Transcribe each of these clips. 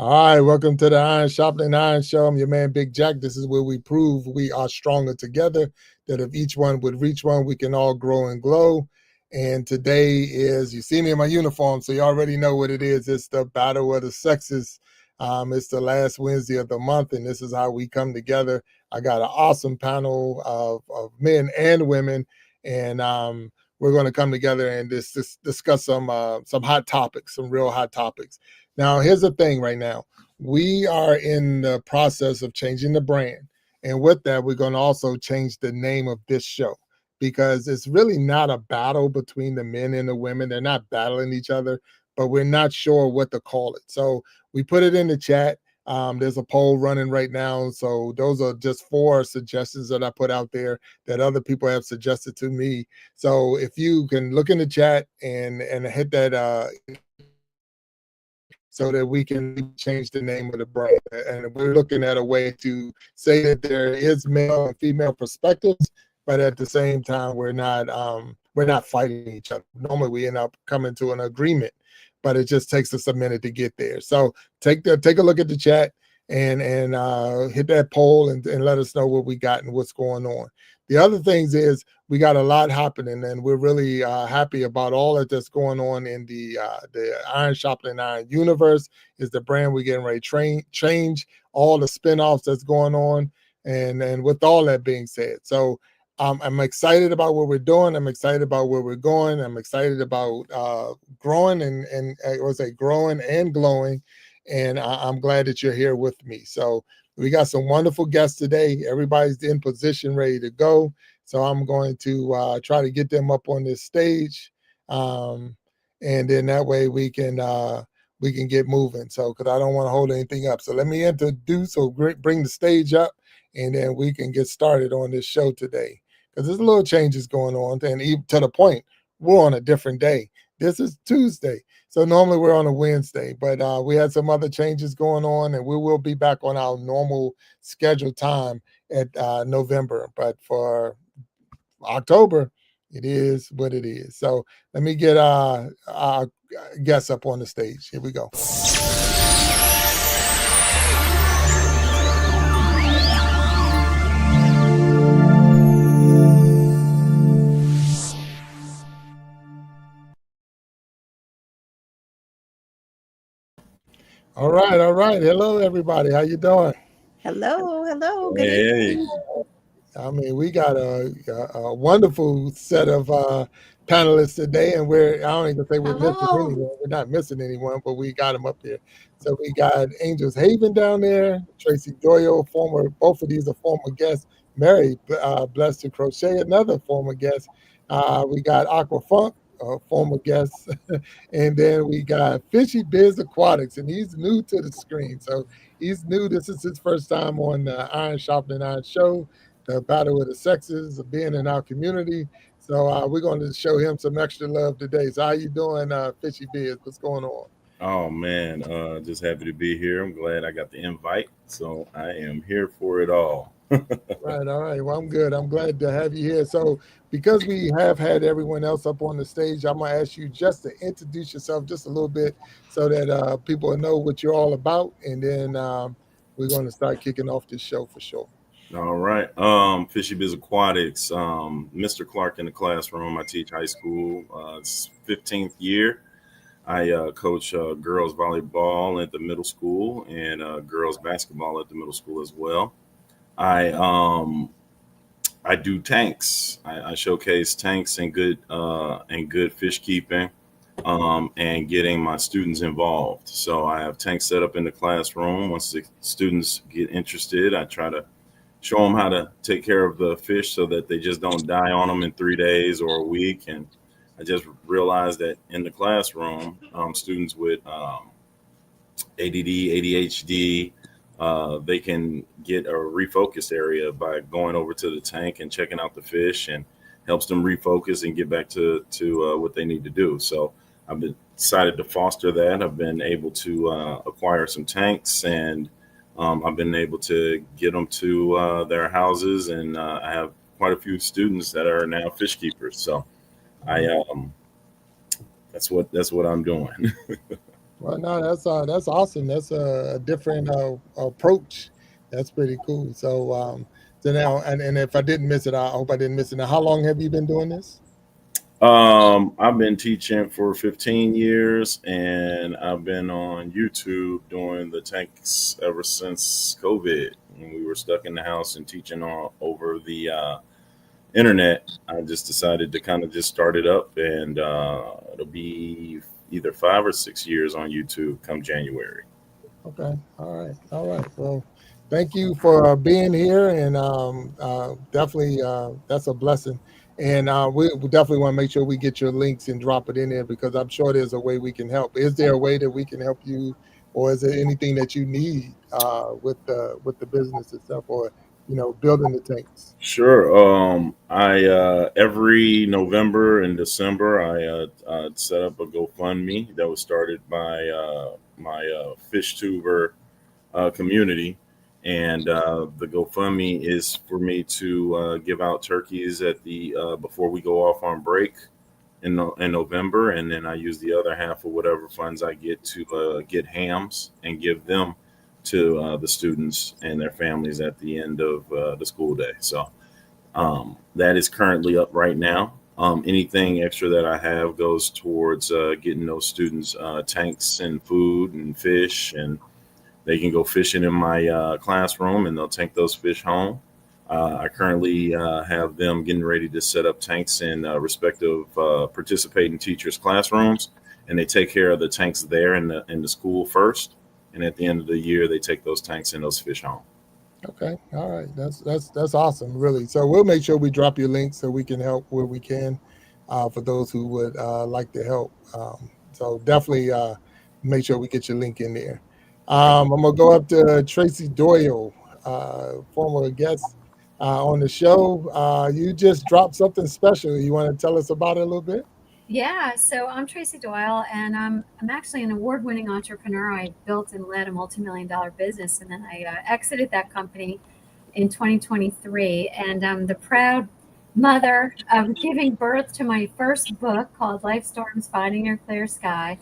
All right, welcome to the Iron Sharpening Iron Show. I'm your man, Big Jack. This is where we prove we are stronger together, that if each one would reach one, we can all grow and glow. And today is, you see me in my uniform, so you already know what it is. It's the Battle of the Sexes. It's the last Wednesday of the month, and this is how we come together. I got an awesome panel of men and women, and we're going to come together and discuss some hot topics, some real hot topics. Now, here's the thing right now. We are in the process of changing the brand. And with that, we're going to also change the name of this show because it's really not a battle between the men and the women. They're not battling each other, but we're not sure what to call it. So we put it in the chat. There's a poll running right now. So those are just 4 suggestions that I put out there that other people have suggested to me. So if you can look in the chat and hit that so that we can change the name of the brand. And we're looking at a way to say that there is male and female perspectives, but at the same time, we're not fighting each other. Normally, we end up coming to an agreement, but it just takes us a minute to get there. So take a look at the chat and hit that poll and let us know what we got and what's going on. The other things is we got a lot happening, and we're really happy about all that's going on in the Iron Sharpening Iron universe. Is the brand we're getting ready to change, all the spinoffs that's going on, and with all that being said, so I'm excited about what we're doing. I'm excited about where we're going. I'm excited about growing and I would say growing and glowing, and I'm glad that you're here with me. So we got some wonderful guests today. Everybody's in position, ready to go. So I'm going to try to get them up on this stage, and then that way we can get moving. So because I don't want to hold anything up. So let me introduce or bring the stage up, and then we can get started on this show today. Because there's a little changes going on, and even to the point we're on a different day. This is Tuesday. So normally we're on a Wednesday, but we had some other changes going on, and we will be back on our normal scheduled time at November. But for October, it is what it is. So let me get our guests up on the stage. Here we go. All right, all right. Hello, everybody. How you doing? Hello. Good Hey, evening. I mean, we got a wonderful set of panelists today, and I don't even say we're missing Hello. anyone. We're not missing anyone, but we got them up here. So we got Angels Haven down there, Tracy Doyle, both of these are former guests. Mary Blessed to Crochet, another former guest. We got Aqua Funk, a former guest. And then we got Fishy Biz Aquatics, and he's new to the screen. So he's new. This is his first time on the Iron Sharpening Iron show, the battle of the sexes, of being in our community. So we're going to show him some extra love today. So how you doing, Fishy Biz? What's going on? oh man, just happy to be here. I'm glad I got the invite, so I am here for it all. Right, all right. Well, I'm good. I'm glad to have you here. So, because we have had everyone else up on the stage, I'm gonna ask you just to introduce yourself just a little bit, so that people know what you're all about, and then we're going to start kicking off this show for sure. All right, Fishy Biz Aquatics, Mr. Clark in the classroom. I teach high school. It's 15th year. I coach girls volleyball at the middle school and girls basketball at the middle school as well. I I do tanks. I showcase tanks and good fish keeping, and getting my students involved. So I have tanks set up in the classroom. Once the students get interested, I try to show them how to take care of the fish so that they just don't die on them in 3 days or a week. And I just realized that in the classroom, students with ADD, ADHD, they can get a refocused area by going over to the tank and checking out the fish, and helps them refocus and get back to what they need to do. So I've been decided to foster that. I've been able to acquire some tanks, and I've been able to get them to their houses, and I have quite a few students that are now fish keepers. So I that's what I'm doing. Well, no, that's awesome. That's a different approach. That's pretty cool. So so now, and if I didn't miss it, I hope I didn't miss it. Now, how long have you been doing this? I've been teaching for 15 years, and I've been on YouTube doing the tanks ever since COVID. When we were stuck in the house and teaching all over the internet, I just decided to kind of just start it up, and it'll be either 5 or 6 years on YouTube come January. Okay. All right. All right. Well, thank you for being here, and definitely that's a blessing. And we definitely want to make sure we get your links and drop it in there because I'm sure there's a way we can help. Is there a way that we can help you, or is there anything that you need with the business itself, or building the tanks? Sure. I every November and December I set up a GoFundMe that was started by my fish tuber community, and the GoFundMe is for me to give out turkeys at the before we go off on break in November, and then I use the other half of whatever funds I get to get hams and give them to the students and their families at the end of the school day. So that is currently up right now. Anything extra that I have goes towards getting those students tanks and food and fish, and they can go fishing in my classroom and they'll take those fish home. I currently have them getting ready to set up tanks in respective participating teachers' classrooms, and they take care of the tanks there in the school first, and at the end of the year they take those tanks and those fish home. Okay, all right, that's awesome, really. So we'll make sure we drop your link so we can help where we can for those who would like to help. So definitely make sure we get your link in there. I'm gonna go up to Tracy Doyle, former guest on the show. You just dropped something special. You want to tell us about it a little bit? Yeah, so I'm Tracy Doyle, and I'm actually an award-winning entrepreneur. I built and led a multi-million-dollar business, and then I exited that company in 2023. And I'm the proud mother of giving birth to my first book called Life Storms: Finding Your Clear Sky.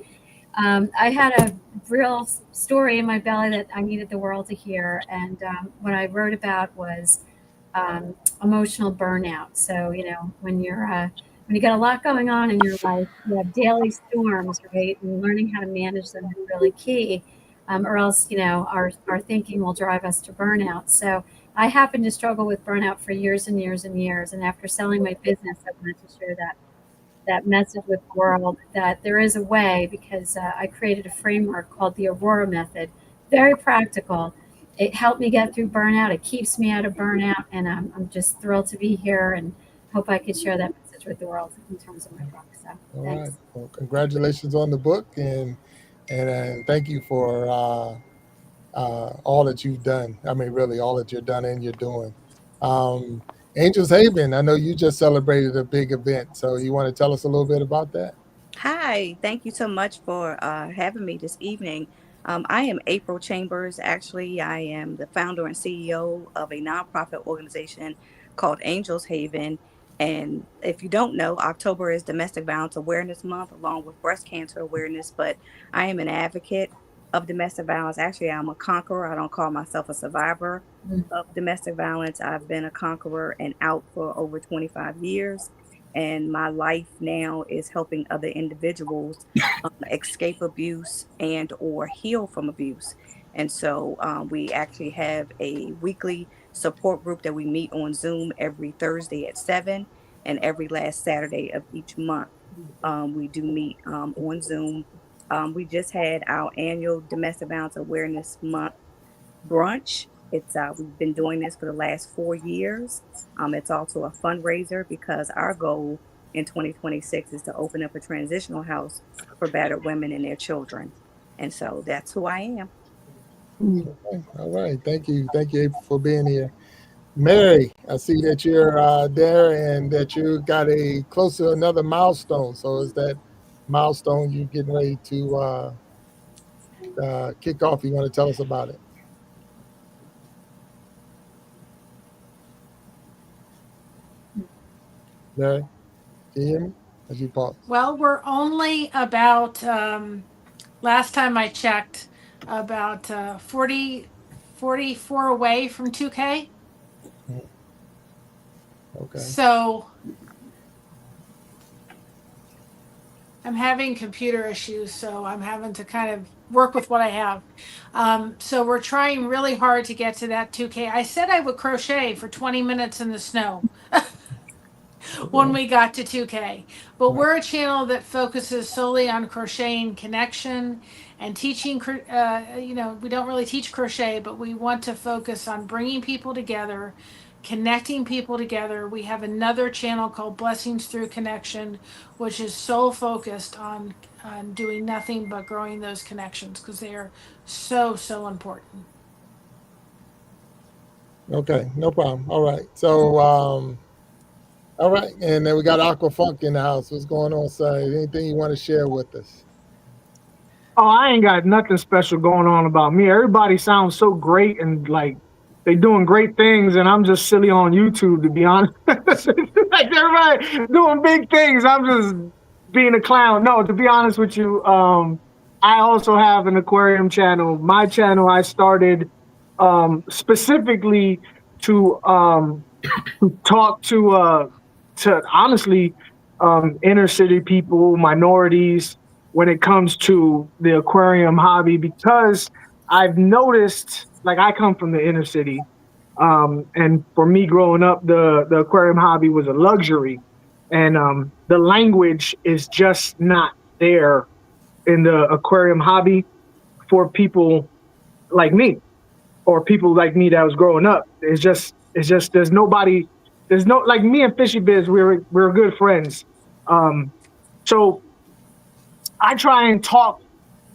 I had a real story in my belly that I needed the world to hear, and what I wrote about was emotional burnout. So when you got a lot going on in your life, you have daily storms, right? And learning how to manage them is really key, or else our thinking will drive us to burnout. So I happened to struggle with burnout for years and years and years, and after selling my business, I wanted to share that message with the world that there is a way because I created a framework called the Aurora Method, very practical. It helped me get through burnout. It keeps me out of burnout, and I'm just thrilled to be here and hope I could share that message with the world in terms of my book. So All right. thanks. Well, congratulations on the book, and thank you for all that you've done. I mean, really, all that you've done and you're doing. Um, Angels Haven, I know you just celebrated a big event, so you want to tell us a little bit about that? Hi, thank you so much for having me this evening. I am April Chambers. Actually, I am the founder and CEO of a nonprofit organization called Angels Haven. And if you don't know, October is Domestic Violence Awareness Month, along with breast cancer awareness. But I am an advocate of domestic violence. Actually, I'm a conqueror. I don't call myself a survivor of domestic violence. I've been a conqueror and out for over 25 years, and my life now is helping other individuals escape abuse and or heal from abuse. And so we actually have a weekly support group that we meet on Zoom every Thursday at 7 and every last Saturday of each month. We do meet on Zoom. We just had our annual Domestic Violence Awareness Month brunch. It's we've been doing this for the last 4 years. It's also a fundraiser because our goal in 2026 is to open up a transitional house for battered women and their children. And so that's who I am. Okay. All right. Thank you, April, for being here. Mary, I see that you're there and that you got a close to another milestone. So is that milestone you getting ready to kick off? You want to tell us about it? Mary, can you hear me? As you pause. Well, we're only about last time I checked, about 44 away from 2K. Okay. So I'm having computer issues, so I'm having to kind of work with what I have. So we're trying really hard to get to that 2K. I said I would crochet for 20 minutes in the snow when we got to 2K. But we're a channel that focuses solely on crocheting connection and teaching. We don't really teach crochet, but we want to focus on bringing people together, connecting people together. We have another channel called Blessings Through Connection, which is so focused on doing nothing but growing those connections because they are so important. Okay, no problem. All right. So, all right. And then we got Aqua Funk in the house. What's going on, sir? Anything you want to share with us? Oh, I ain't got nothing special going on about me. Everybody sounds so great and like they doing great things, and I'm just silly on YouTube, to be honest. Like everybody doing big things. I'm just being a clown. No, to be honest with you, I also have an aquarium channel. My channel I started specifically to talk to honestly inner city people, minorities, when it comes to the aquarium hobby, because I've noticed, like, I come from the inner city, and for me growing up, the aquarium hobby was a luxury, and the language is just not there in the aquarium hobby for people like me, or people like me that was growing up. It's just there's no, like me and Fishy Biz, we're good friends. So I try and talk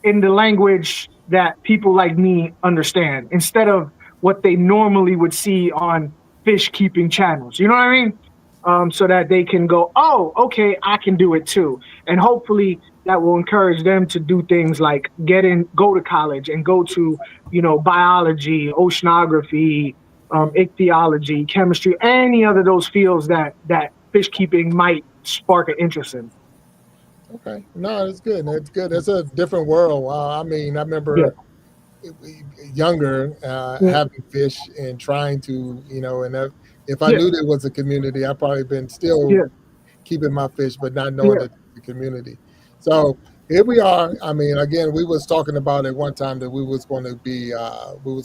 in the language that people like me understand instead of what they normally would see on fish keeping channels. You know what I mean? So that they can go, oh, okay, I can do it too. And hopefully that will encourage them to do things like go to college and go to, biology, oceanography, ichthyology, chemistry, any other those fields that fish keeping might spark an interest in. Okay. No, it's good. It's good. It's a different world. I mean, I remember younger having fish and trying to, and if I knew there was a community, I'd probably been still keeping my fish, but not knowing that the community. So here we are. I mean, again, we was talking about at one time that we was going to be, we're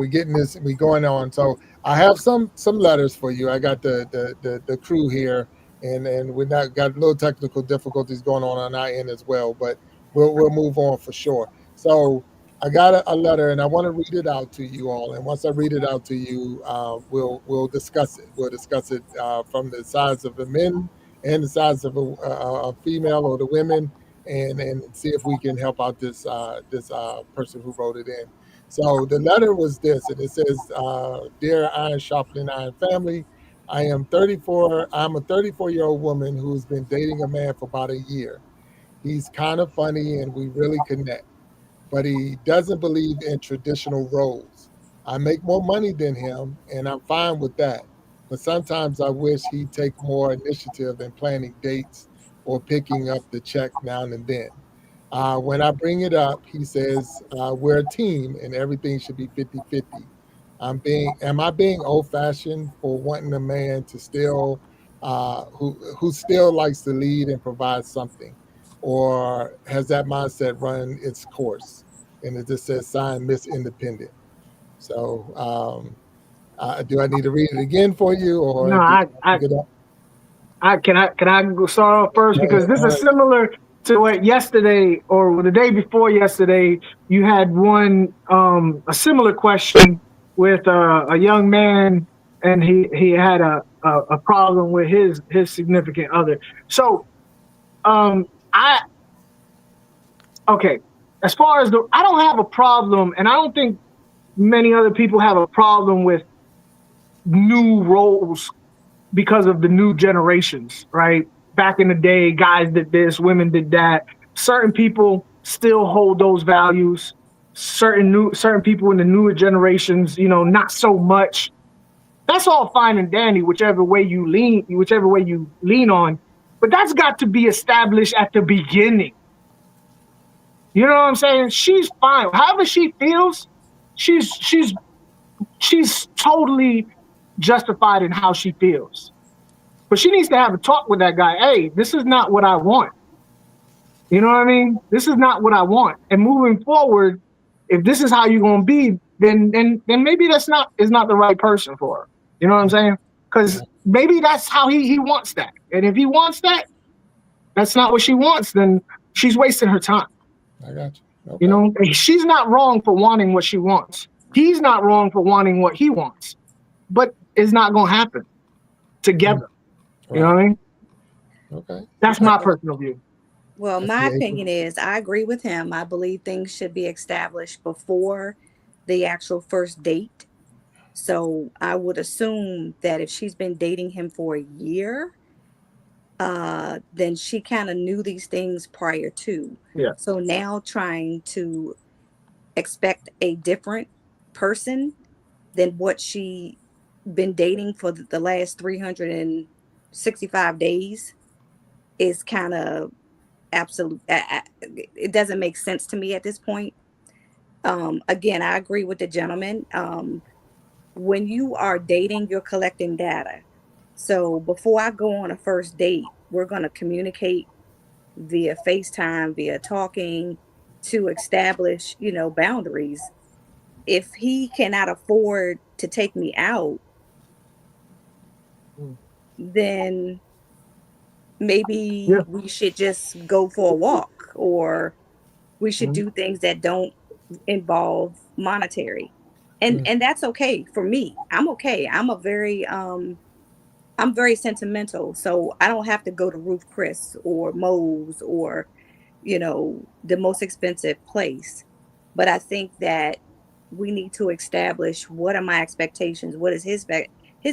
getting this, we going on. So I have some letters for you. I got the crew here. And we got a little technical difficulties going on our end as well, but we'll move on for sure. So I got a letter, and I want to read it out to you all. And once I read it out to you, we'll discuss it. We'll discuss it from the sides of the men and the sides of a female or the women, and see if we can help out this person who wrote it in. So the letter was this, and it says, "Dear Iron Sharpening Iron family, I am 34. I'm a 34-year-old woman who's been dating a man for about a year. He's kind of funny and we really connect, but he doesn't believe in traditional roles. I make more money than him and I'm fine with that. But sometimes I wish he'd take more initiative in planning dates or picking up the check now and then. When I bring it up, he says, we're a team and everything should be 50-50. Am I being old-fashioned for wanting a man to still, who still likes to lead and provide something, or has that mindset run its course?" And it just says, "Signed, Miss Independent." So, do I need to read it again for you, or no? Can I go start off first, because this is similar to what yesterday or the day before yesterday you had one a similar question with a young man, and he had a problem with his significant other. So as far as I don't have a problem, and I don't think many other people have a problem with new roles because of the new generations, right? Back in the day, guys did this, women did that. Certain people still hold those values. Certain people in the newer generations, not so much. That's all fine and dandy, whichever way you lean on. But that's got to be established at the beginning. You know what I'm saying? She's fine. However she feels, she's totally justified in how she feels. But she needs to have a talk with that guy. Hey, this is not what I want. You know what I mean? This is not what I want. And moving forward, if this is how you're gonna be, then maybe is not the right person for her. You know what I'm saying? Because maybe that's how he wants that. And if he wants that, that's not what she wants, then she's wasting her time. I got you. Okay. You know, she's not wrong for wanting what she wants. He's not wrong for wanting what he wants. But it's not gonna happen together. Right. You know what I mean? Okay. That's my personal view. Well, That's my the opinion is I agree with him. I believe things should be established before the actual first date. So I would assume that if she's been dating him for a year, then she kind of knew these things prior to. Yeah. So now trying to expect a different person than what she been dating for the last 365 days is kind of absolute. It doesn't make sense to me at this point. Again, I agree with the gentleman. When you are dating, you're collecting data. So before I go on a first date, we're going to communicate via FaceTime, via talking to establish, boundaries. If he cannot afford to take me out, then maybe we should just go for a walk, or we should do things that don't involve monetary. And that's okay for me. I'm okay. I'm very sentimental, so I don't have to go to Ruth Chris or Moe's or, the most expensive place. But I think that we need to establish what are my expectations, what is his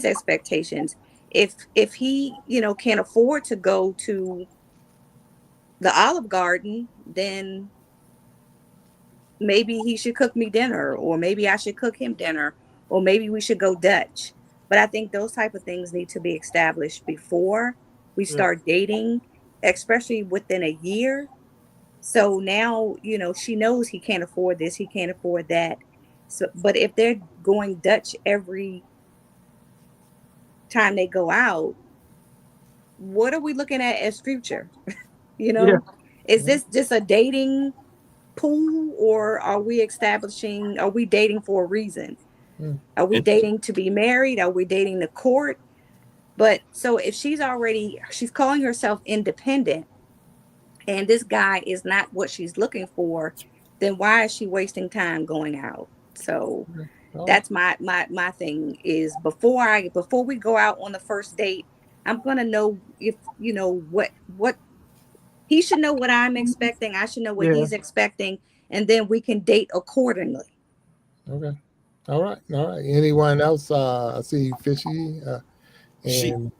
expectations. If he, can't afford to go to the Olive Garden, then maybe he should cook me dinner, or maybe I should cook him dinner, or maybe we should go Dutch. But I think those type of things need to be established before we start dating, especially within a year. So now, she knows he can't afford this, he can't afford that. So, but if they're going Dutch every time they go out, what are we looking at as future? Is this just a dating pool, or are we dating for a reason? Are we dating to be married? Are we dating to court? But so if she's calling herself independent, and this guy is not what she's looking for, then why is she wasting time going out? So that's my thing is before we go out on the first date, I'm gonna know if what he should know what I'm expecting. I should know what he's expecting, and then we can date accordingly. Okay. All right. Anyone else? I see Fishy. Go ahead.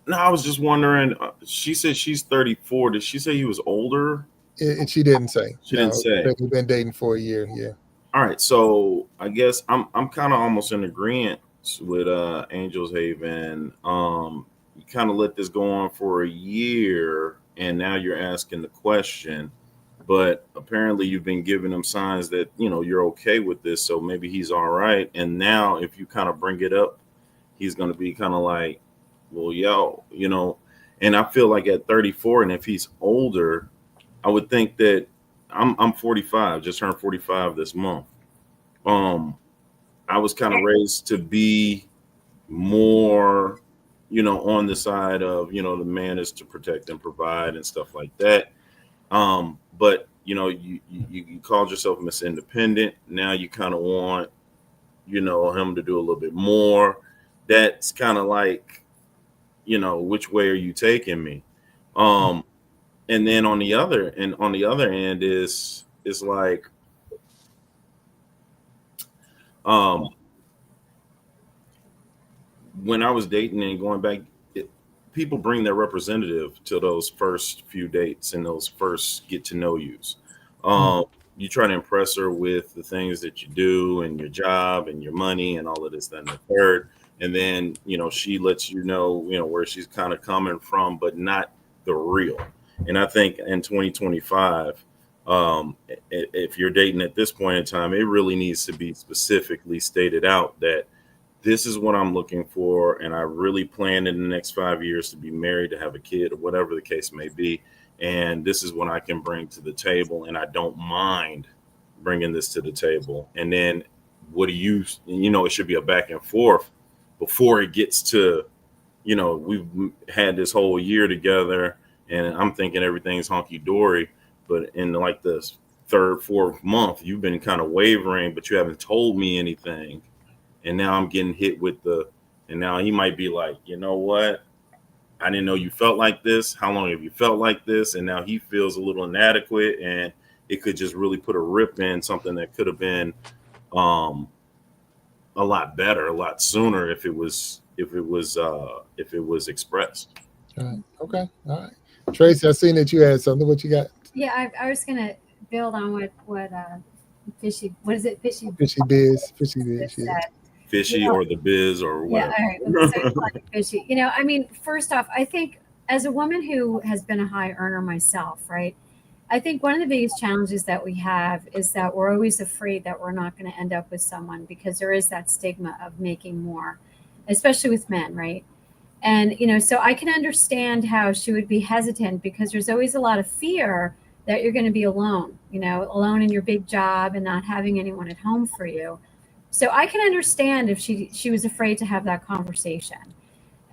No, I was just wondering. She said she's 34. Did she say he was older? She didn't say. She didn't say. We've been dating for a year. Yeah. All right. So I guess I'm kind of almost in agreement with Angels Haven. You kind of let this go on for a year, and now you're asking the question. But apparently you've been giving him signs that, you're okay with this. So maybe he's all right. And now if you kind of bring it up, he's going to be kind of like, well, and I feel like at 34, and if he's older, I would think that I'm 45, just turned 45 this month. I was kind of raised to be more, on the side of, the man is to protect and provide and stuff like that. But you called yourself Miss Independent. Now you kind of want, him to do a little bit more. That's kind of like, which way are you taking me? And then on the other end is like, when I was dating and going back, people bring their representative to those first few dates and those first get to know yous. You try to impress her with the things that you do and your job and your money and all of this, then the third. and then she lets you know where she's kind of coming from, but not the real. And I think in 2025, if you're dating at this point in time, it really needs to be specifically stated out that this is what I'm looking for, and I really plan in the next 5 years to be married, to have a kid, or whatever the case may be. And this is what I can bring to the table, and I don't mind bringing this to the table. And then what do you, it should be a back and forth before it gets to, we've had this whole year together, and I'm thinking everything's honky dory, but in like the third, fourth month, you've been kind of wavering, but you haven't told me anything. And now I'm getting hit with and now he might be like, you know what? I didn't know you felt like this. How long have you felt like this? And now he feels a little inadequate, and it could just really put a rip in something that could have been a lot better, a lot sooner if it was expressed. All right. Okay. All right. Tracy, I seen that you had something. What you got? Yeah, I was going to build on what Fishy biz. Fishy. said. Fishy or the biz or whatever. Yeah, all right. So Fishy. I mean, first off, I think as a woman who has been a high earner myself, right? I think one of the biggest challenges that we have is that we're always afraid that we're not going to end up with someone, because there is that stigma of making more, especially with men, right? And, so I can understand how she would be hesitant, because there's always a lot of fear that you're going to be alone, alone in your big job and not having anyone at home for you. So I can understand if she was afraid to have that conversation.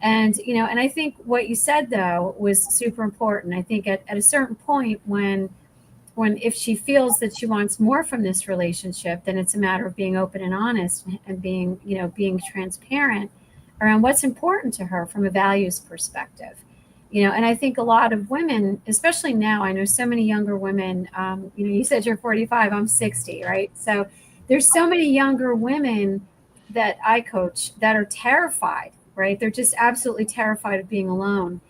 And, and I think what you said, though, was super important. I think at a certain point when if she feels that she wants more from this relationship, then it's a matter of being open and honest and being transparent around what's important to her from a values perspective. And I think a lot of women, especially now, I know so many younger women, you said you're 45, I'm 60, right? So there's so many younger women that I coach that are terrified, right? They're just absolutely terrified of being alone.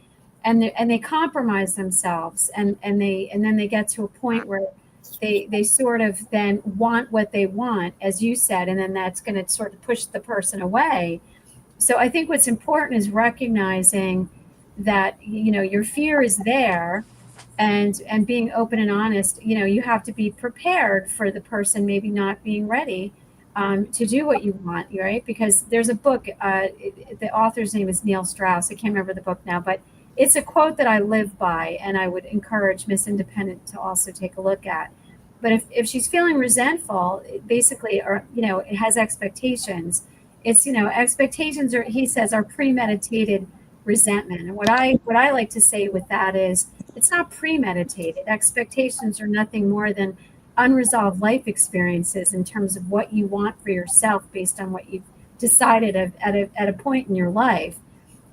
And they compromise themselves, and then they get to a point where they sort of then want what they want, as you said, and then that's going to sort of push the person away. So I think what's important is recognizing that, your fear is there, and being open and honest. You have to be prepared for the person maybe not being ready to do what you want, right? Because there's a book, the author's name is Neil Strauss. I can't remember the book now, but it's a quote that I live by, and I would encourage Miss Independent to also take a look at. But if she's feeling resentful, basically, or, it has expectations, it's, expectations are, he says, are premeditated resentment. And what I like to say with that is, it's not premeditated. Expectations are nothing more than unresolved life experiences in terms of what you want for yourself based on what you've decided at a point in your life.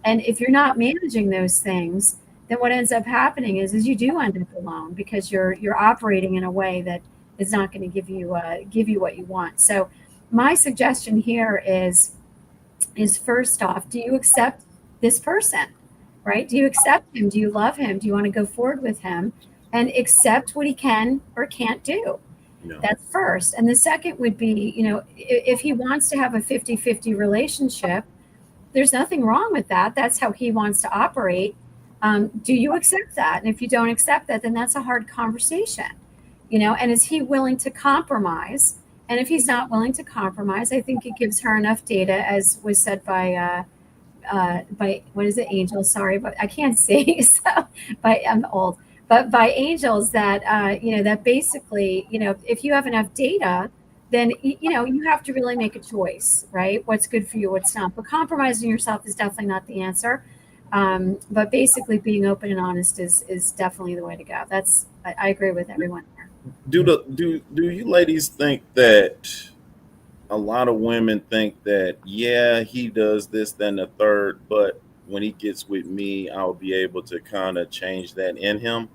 And if you're not managing those things, then what ends up happening is you do end up alone, because you're operating in a way that is not going to give you what you want. So my suggestion here is first off, do you accept this person, right? Do you accept him? Do you love him? Do you want to go forward with him? And accept what he can or can't do. No. That's first. And the second would be, if he wants to have a 50-50 relationship, there's nothing wrong with that. That's how he wants to operate. Do you accept that? And if you don't accept that, then that's a hard conversation, and is he willing to compromise? And if he's not willing to compromise, I think it gives her enough data, as was said by what is it, Angels? Sorry, but I can't see. So I'm old. But by Angels, that that basically, if you have enough data, then you have to really make a choice, right? What's good for you, what's not. But compromising yourself is definitely not the answer. But basically, being open and honest is definitely the way to go. I agree with everyone there. Do you ladies think that a lot of women think that, yeah, he does this, then the third, but when he gets with me, I'll be able to kind of change that in him?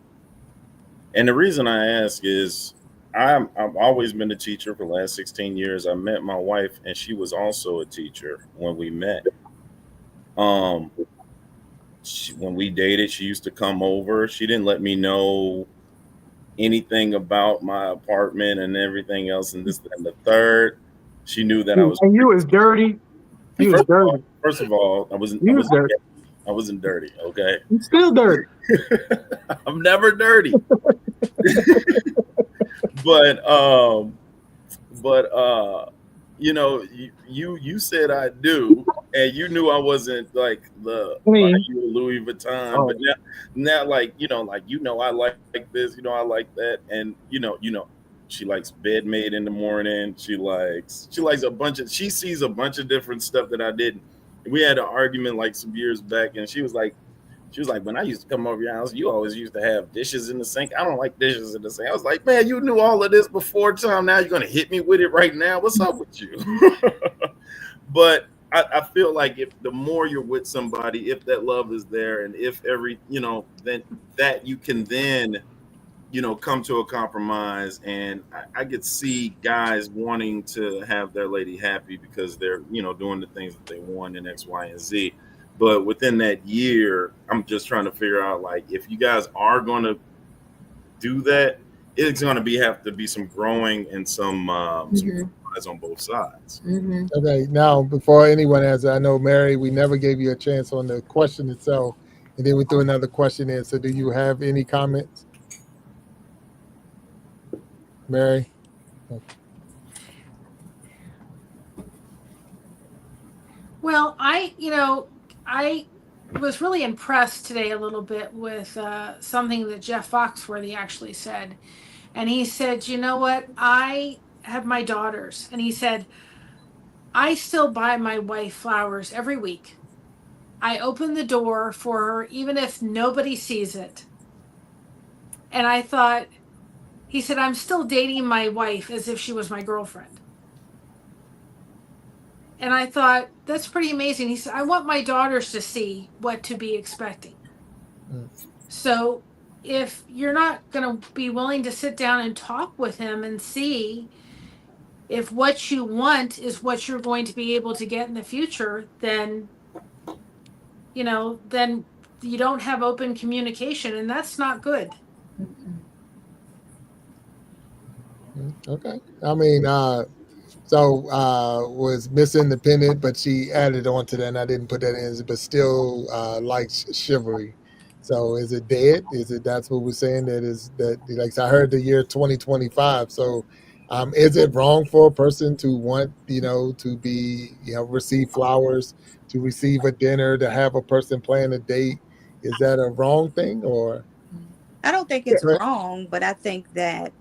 And the reason I ask is I've always been a teacher for the last 16 years. I met my wife, and she was also a teacher when we met. When we dated, she used to come over. She didn't let me know anything about my apartment and everything else and this and the third. She knew that I was. And you was dirty. You was dirty. First of all, I wasn't dirty. Okay. You still dirty. I'm never dirty. but you know, you said I do, and you knew I wasn't like the Louis Vuitton, Oh. but now like I like this, I like that, and she likes bed made in the morning. She likes she sees a bunch of different stuff that I didn't. We had an argument like some years back, and she was like, when I used to come over your house, you always used to have dishes in the sink. I don't like dishes in the sink. I was like, man, you knew all of this before time. Now you're going to hit me with it right now. What's up with you? But I feel like if the more you're with somebody, if that love is there, and if then that you can then, come to a compromise. And I could see guys wanting to have their lady happy because they're, doing the things that they want in X, Y, and Z. But within that year, I'm just trying to figure out, like, if you guys are going to do that, it's going to have to be some growing and some compromise on both sides. Mm-hmm. Okay, now before anyone answers, I know, Mary, we never gave you a chance on the question itself, and then we threw another question in. So do you have any comments? Mary? Well, I was really impressed today a little bit with something that Jeff Foxworthy actually said. And he said, you know what? I have my daughters. And he said, I still buy my wife flowers every week. I open the door for her, even if nobody sees it. And I thought, he said, I'm still dating my wife as if she was my girlfriend. And I thought, that's pretty amazing. He said, I want my daughters to see what to be expecting. So if you're not going to be willing to sit down and talk with him and see if what you want is what you're going to be able to get in the future, then you don't have open communication, and that's not good. Okay. I mean, was Miss Independent, but she added on to that, and I didn't put that in, but still likes chivalry. So is it dead? That's what we're saying? Like I heard the year 2025. So is it wrong for a person to want, to be, receive flowers, to receive a dinner, to have a person plan a date? Is that a wrong thing, or? I don't think it's wrong, but I think that,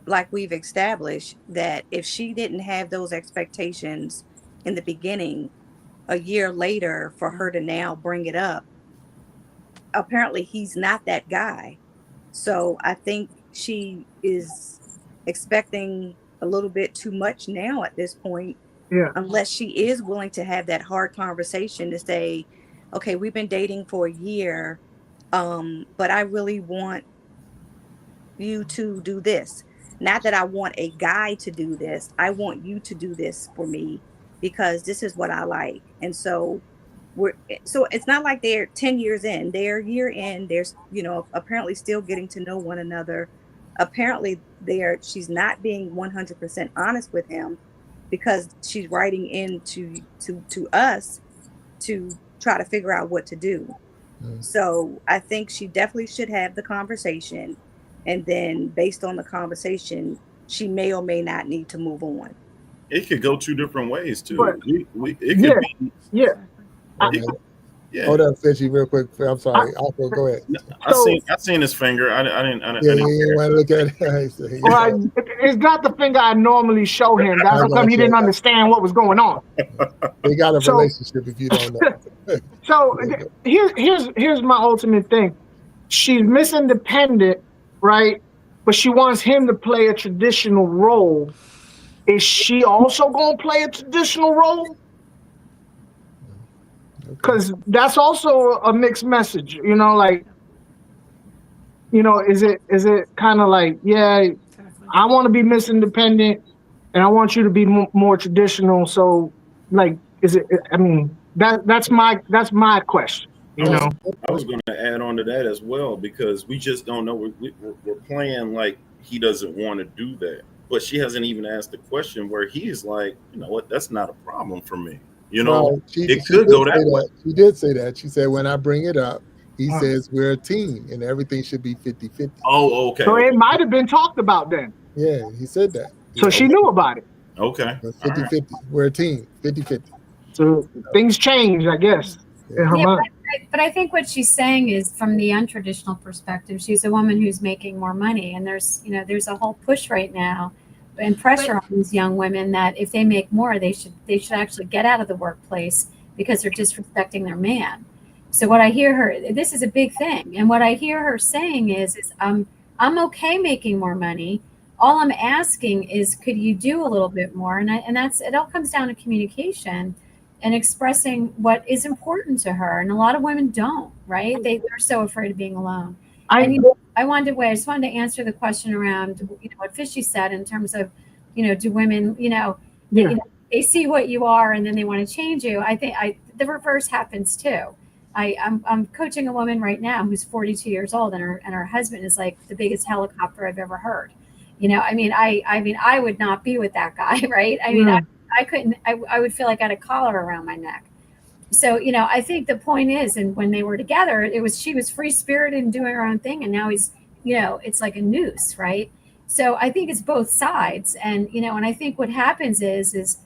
like we've established, that if she didn't have those expectations in the beginning, a year later for her to now bring it up, apparently he's not that guy. So I think she is expecting a little bit too much now at this point. Yeah. Unless she is willing to have that hard conversation to say, okay, we've been dating for a year, but I really want you to do this. Not that I want a guy to do this. I want you to do this for me because this is what I like. And so it's not like they're 10 years in. They're a year in. They're, apparently still getting to know one another. Apparently she's not being 100% honest with him because she's writing in to us to try to figure out what to do. So I think she definitely should have the conversation. And then based on the conversation, she may or may not need to move on. It could go two different ways too. But, It could be. Yeah. Yeah. Hold up, Fishy, real quick. I'm sorry. Also, go ahead. I seen his finger. I didn't. You want to look at it? Well, it's not the finger I normally show him. That's how come he didn't understand what was going on. They got a relationship if you don't know. So here's my ultimate thing. She's Miss Independent, right? But she wants him to play a traditional role. Is she also going to play a traditional role? Because that's also a mixed message, is it kind of like, yeah, I want to be Miss Independent and I want you to be more traditional. So like, that's my question, I was going to add on to that as well, because we just don't know. We're playing like he doesn't want to do that, but she hasn't even asked the question where he's like, you know what, that's not a problem for me. You know, Well, it could go that way. She did say that. She said, when I bring it up, he Wow. says we're a team and everything should be 50-50. Oh, okay. So it might have been talked about then. Yeah, he said that. So she knew about it. Okay. It's All right. 50-50. We're a team, 50-50. So things change, I guess, in her Yeah, mind. but I think what she's saying is from the untraditional perspective, she's a woman who's making more money, and there's a whole push right now and pressure on these young women that if they make more, they should actually get out of the workplace because they're disrespecting their man. So what I hear her, this is a big thing, and what I hear her saying is I'm okay making more money. All I'm asking is, could you do a little bit more? And that's it. All comes down to communication and expressing what is important to her. And a lot of women don't, right? They're so afraid of being alone. I just wanted to answer the question around, what Fishy said in terms of, do women, they see what you are and then they want to change you. I think the reverse happens too. I'm coaching a woman right now who's 42 years old, and her husband is like the biggest helicopter I've ever heard. I would not be with that guy, right? I couldn't, I would feel like I had a collar around my neck. So, I think the point is, and when they were together, she was free spirited and doing her own thing. And now he's, it's like a noose, right? So I think it's both sides. And, and I think what happens is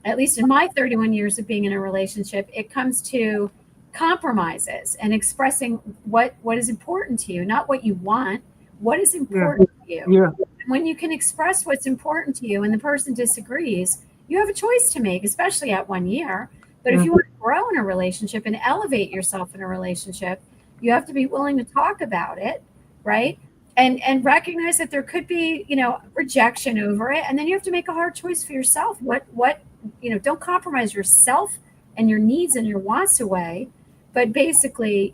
at least in my 31 years of being in a relationship, it comes to compromises and expressing what is important to you, not what you want, what is important to you. Yeah. When you can express what's important to you and the person disagrees, you have a choice to make, especially at 1 year. But if you want to grow in a relationship and elevate yourself in a relationship, you have to be willing to talk about it, right? And recognize that there could be, rejection over it. And then you have to make a hard choice for yourself. Don't compromise yourself and your needs and your wants away, but basically,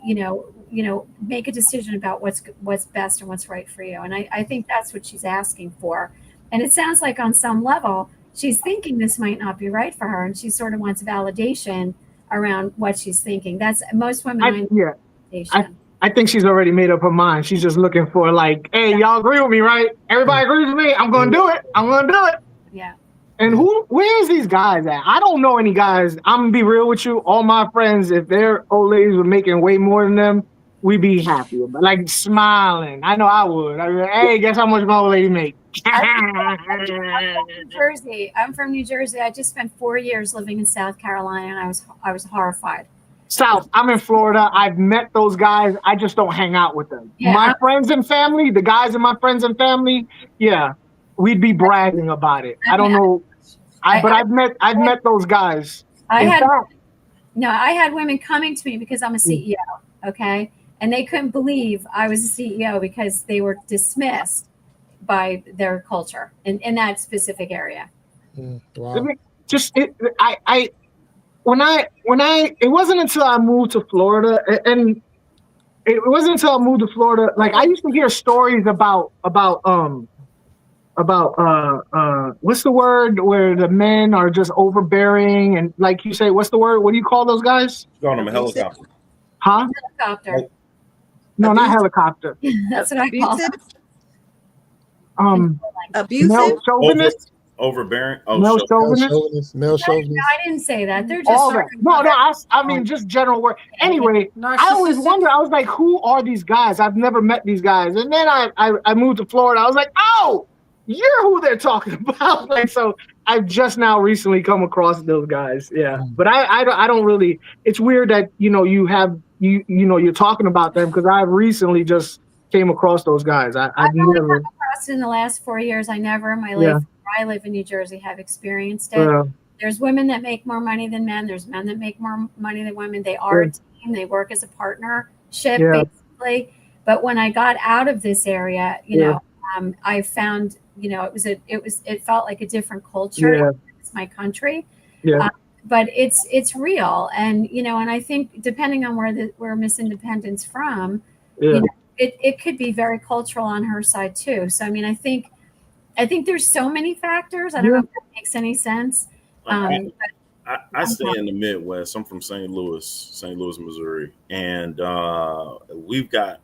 make a decision about what's best and what's right for you. And I think that's what she's asking for. And it sounds like on some level, she's thinking this might not be right for her, and she sort of wants validation around what she's thinking. That's most women. I think she's already made up her mind. She's just looking for like, hey, y'all agree with me, right? Everybody agrees with me. I'm going to do it. I'm going to do it. Yeah. And where's these guys at? I don't know any guys. I'm going to be real with you. All my friends, if their old ladies were making way more than them, we'd be happy. Like smiling. I know I would. I'd be like, hey, guess how much my old lady make? I'm from New Jersey. I just spent 4 years living in South Carolina, and I was horrified. South. I'm in Florida. I've met those guys. I just don't hang out with them. Yeah, my friends and family, the guys in my friends and family, yeah, we'd be bragging about it. I don't know, but I've met those guys. I had women coming to me because I'm a CEO, okay, and they couldn't believe I was a CEO because they were dismissed by their culture in that specific area. Wow. It wasn't until I moved to Florida, and it wasn't until I moved to Florida, like I used to hear stories about what's the word where the men are just overbearing, and like you say, what's the word? What do you call those guys? Calling them a helicopter. Huh? Helicopter. No, not helicopter. That's what I call them. Abusive. Male chauvinist. Overbearing. Male chauvinist. Male chauvinist. I didn't say that. They're just All that. No, I mean just general word. Anyway, I always wonder. I was like, who are these guys? I've never met these guys. And then I moved to Florida. I was like, oh, you're who they're talking about. Like, so I've just now recently come across those guys. Yeah, but I don't really. It's weird that you're talking about them because I recently just came across those guys. I've never come across it in the last 4 years. I never in my life. I live in New Jersey, have experienced it. There's women that make more money than men. There's men that make more money than women. They are a team. They work as a partnership, basically. But when I got out of this area, I found, it felt like a different culture. It's my country. But it's real. And, and I think depending on where Miss Independent's from, it could be very cultural on her side too. So, I mean, I think there's so many factors. I don't know if that makes any sense. I stay in the Midwest. I'm from St. Louis, Missouri, and we've got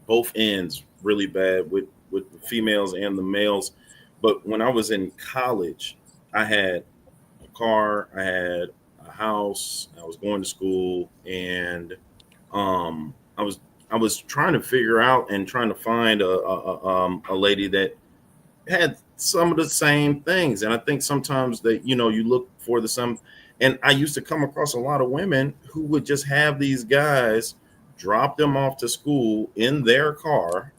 both ends really bad with the females and the males. But when I was in college, I had car, I had a house, I was going to school, and I was trying to figure out and trying to find a lady that had some of the same things. And I think sometimes that, you know, you look for the some, and I used to come across a lot of women who would just have these guys drop them off to school in their car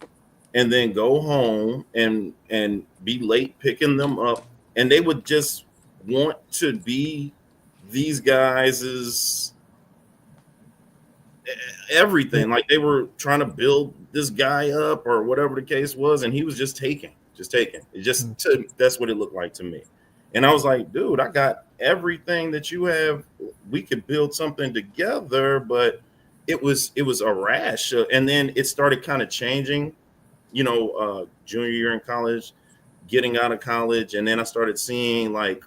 and then go home and be late picking them up, and they would just want to be these guys' everything. Like they were trying to build this guy up or whatever the case was, and he was just taking. It just that's what it looked like to me. And I was like, dude, I got everything that you have. We could build something together, but it was a rash. And then it started kind of changing, you know, junior year in college, getting out of college, and then I started seeing like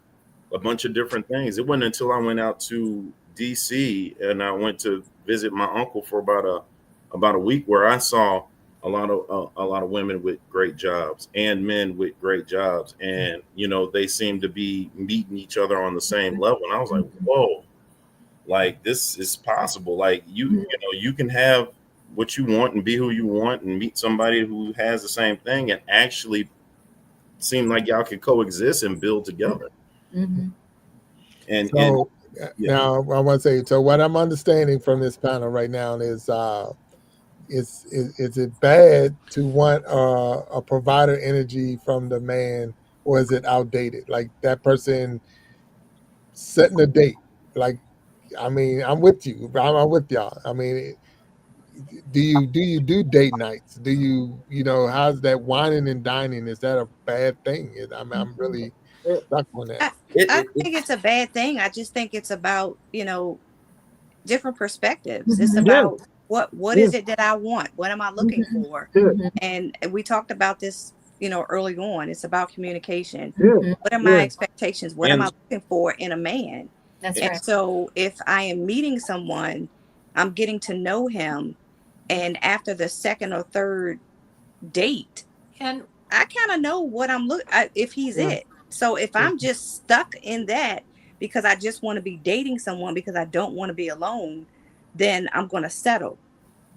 a bunch of different things. It wasn't until I went out to DC and I went to visit my uncle for about a week where I saw a lot of women with great jobs and men with great jobs, and you know they seemed to be meeting each other on the same level. And I was like, whoa, like this is possible. Like you know, you can have what you want and be who you want and meet somebody who has the same thing and actually seem like y'all can coexist and build together. And So yeah. now I want to say, so what I'm understanding from this panel right now is it bad to want a provider energy from the man, or is it outdated? Like that person setting a date. Like, I mean, I'm with you. I'm with y'all. I mean, do you do date nights? Do you know, how's that whining and dining? Is that a bad thing? I'm really stuck on that. I think it's a bad thing. I just think it's about, you know, different perspectives. It's about what is it that I want? What am I looking for? And we talked about this, you know, early on. It's about communication. What are my expectations? What am I looking for in a man? That's And right. so if I am meeting someone, I'm getting to know him, and after the second or third date, And I kind of know what I'm if he's it. So if I'm just stuck in that because I just want to be dating someone because I don't want to be alone, then I'm going to settle.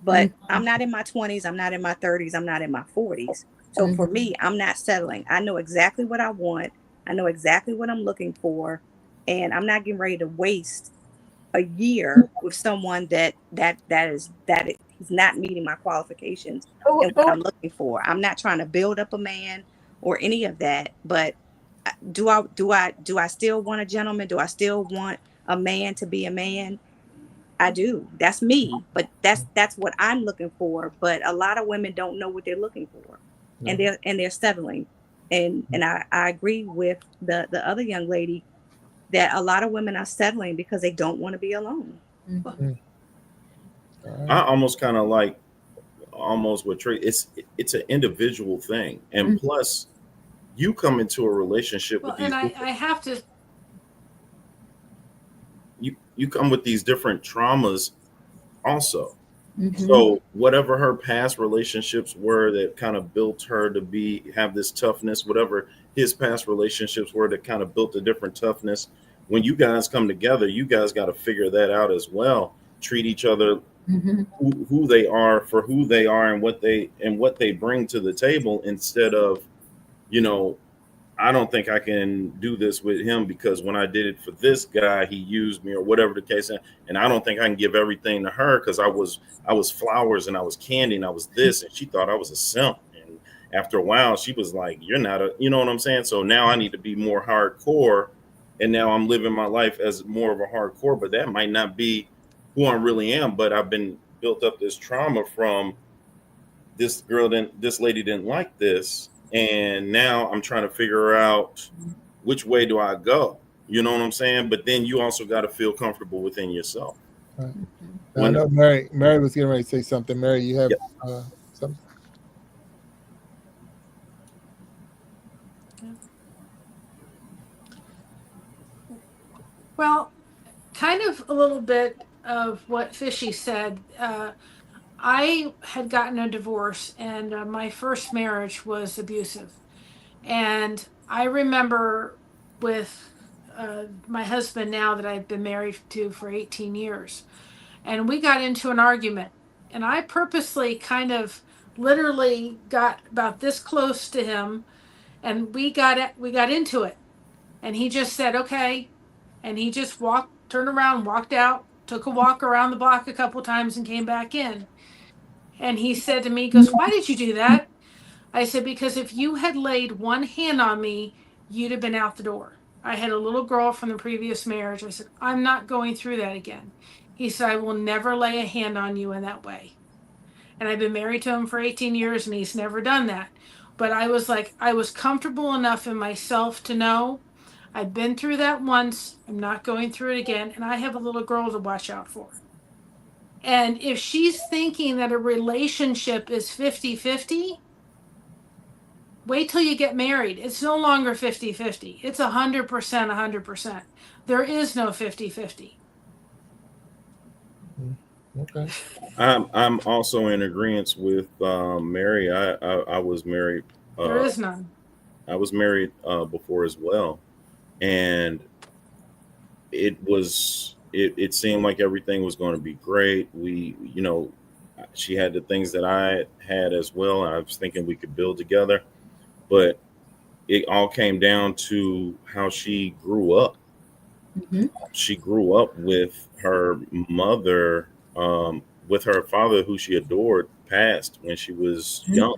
But I'm not in my 20s, I'm not in my 30s, I'm not in my 40s. So for me, I'm not settling. I know exactly what I want. I know exactly what I'm looking for, and I'm not getting ready to waste a year with someone he's not meeting my qualifications and what I'm looking for. I'm not trying to build up a man or any of that, but do I still want a gentleman? Do I still want a man to be a man? I do. That's me, but that's what I'm looking for. But a lot of women don't know what they're looking for, and they're settling. And I agree with the other young lady that a lot of women are settling because they don't want to be alone. I almost kind of like what Trey. It's an individual thing, and plus, you come into a relationship with these. And I have to. You come with these different traumas, also. So whatever her past relationships were that kind of built her to have this toughness, whatever his past relationships were that kind of built a different toughness. When you guys come together, you guys got to figure that out as well. Treat each other who they are for who they are and what they bring to the table, instead of, you know, I don't think I can do this with him because when I did it for this guy, he used me, or whatever the case. And I don't think I can give everything to her because I was flowers and I was candy and I was this, and she thought I was a simp. And after a while, she was like, "You're not you know what I'm saying?" So now I need to be more hardcore, and now I'm living my life as more of a hardcore. But that might not be who I really am. But I've been built up this trauma from this lady didn't like this. And now I'm trying to figure out which way do I go? You know what I'm saying? But then you also got to feel comfortable within yourself. Right. I know Mary was getting ready to say something. Mary, you have something? Well, kind of a little bit of what Fishy said. I had gotten a divorce, and my first marriage was abusive. And I remember with my husband now that I've been married to for 18 years. And we got into an argument. And I purposely kind of literally got about this close to him, and we got into it. And he just said, okay. And he just turned around, walked out, took a walk around the block a couple times and came back in. And he said to me, he goes, why did you do that? I said, because if you had laid one hand on me, you'd have been out the door. I had a little girl from the previous marriage. I said, I'm not going through that again. He said, I will never lay a hand on you in that way. And I've been married to him for 18 years and he's never done that. But I was like, I was comfortable enough in myself to know I've been through that once. I'm not going through it again. And I have a little girl to watch out for. And if she's thinking that a relationship is 50-50, wait till you get married. It's no longer 50-50. It's 100%, 100%. There is no 50-50. Okay. I'm also in agreement with Mary. I was married. There is none. I was married before as well, and it seemed like everything was going to be great. She had the things that I had as well. I was thinking we could build together, but it all came down to how she grew up. Mm-hmm. She grew up with her mother, with her father, who she adored, passed when she was young.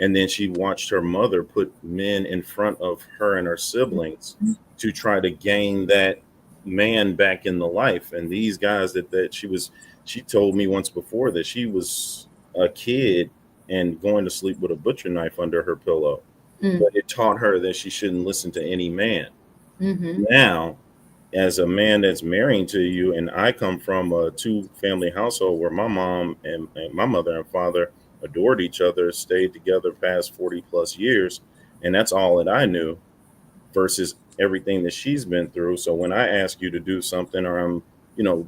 And then she watched her mother put men in front of her and her siblings to try to gain that man back in the life. And these guys she told me once before that she was a kid and going to sleep with a butcher knife under her pillow. But it taught her that she shouldn't listen to any man. Mm-hmm. Now, as a man that's marrying to you, and I come from a 2-family household where my mom and my mother and father adored each other, stayed together past 40 plus years. And that's all that I knew versus everything that she's been through. So when I ask you to do something, or I'm,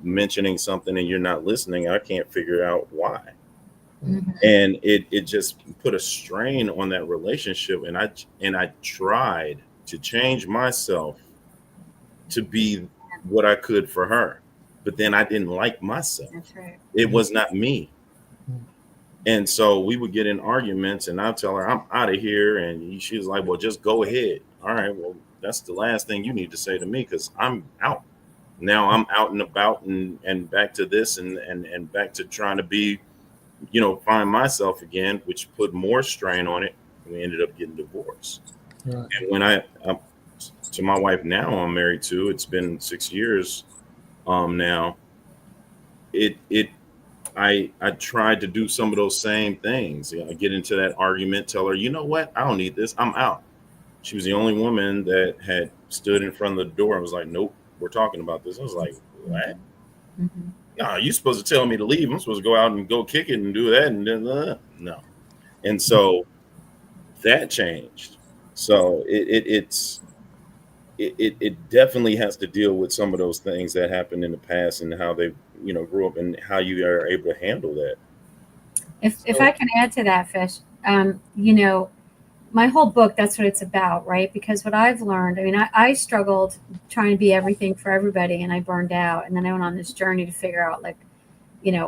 mentioning something and you're not listening, I can't figure out why. Mm-hmm. And it just put a strain on that relationship. And I tried to change myself to be what I could for her, but then I didn't like myself. That's right. It was not me. And so we would get in arguments and I'd tell her, I'm out of here. And she was like, well, just go ahead. All right, well, that's the last thing you need to say to me, because I'm out. Now I'm out and about and back to this and back to trying to be, find myself again, which put more strain on it. We ended up getting divorced. Right. And when I to my wife now I'm married to, it's been 6 years now. I tried to do some of those same things. I get into that argument, tell her, you know what? I don't need this. I'm out. She was the only woman that had stood in front of the door and was like, nope, we're talking about this. I was like, what? Mm-hmm. No, you're supposed to tell me to leave. I'm supposed to go out and go kick it and do that. And then, no. And so that changed. So it definitely has to deal with some of those things that happened in the past and how they, grew up and how you are able to handle that. If I can add to that, Fish, my whole book, that's what it's about, right? Because what I've learned, I struggled trying to be everything for everybody and I burned out. And then I went on this journey to figure out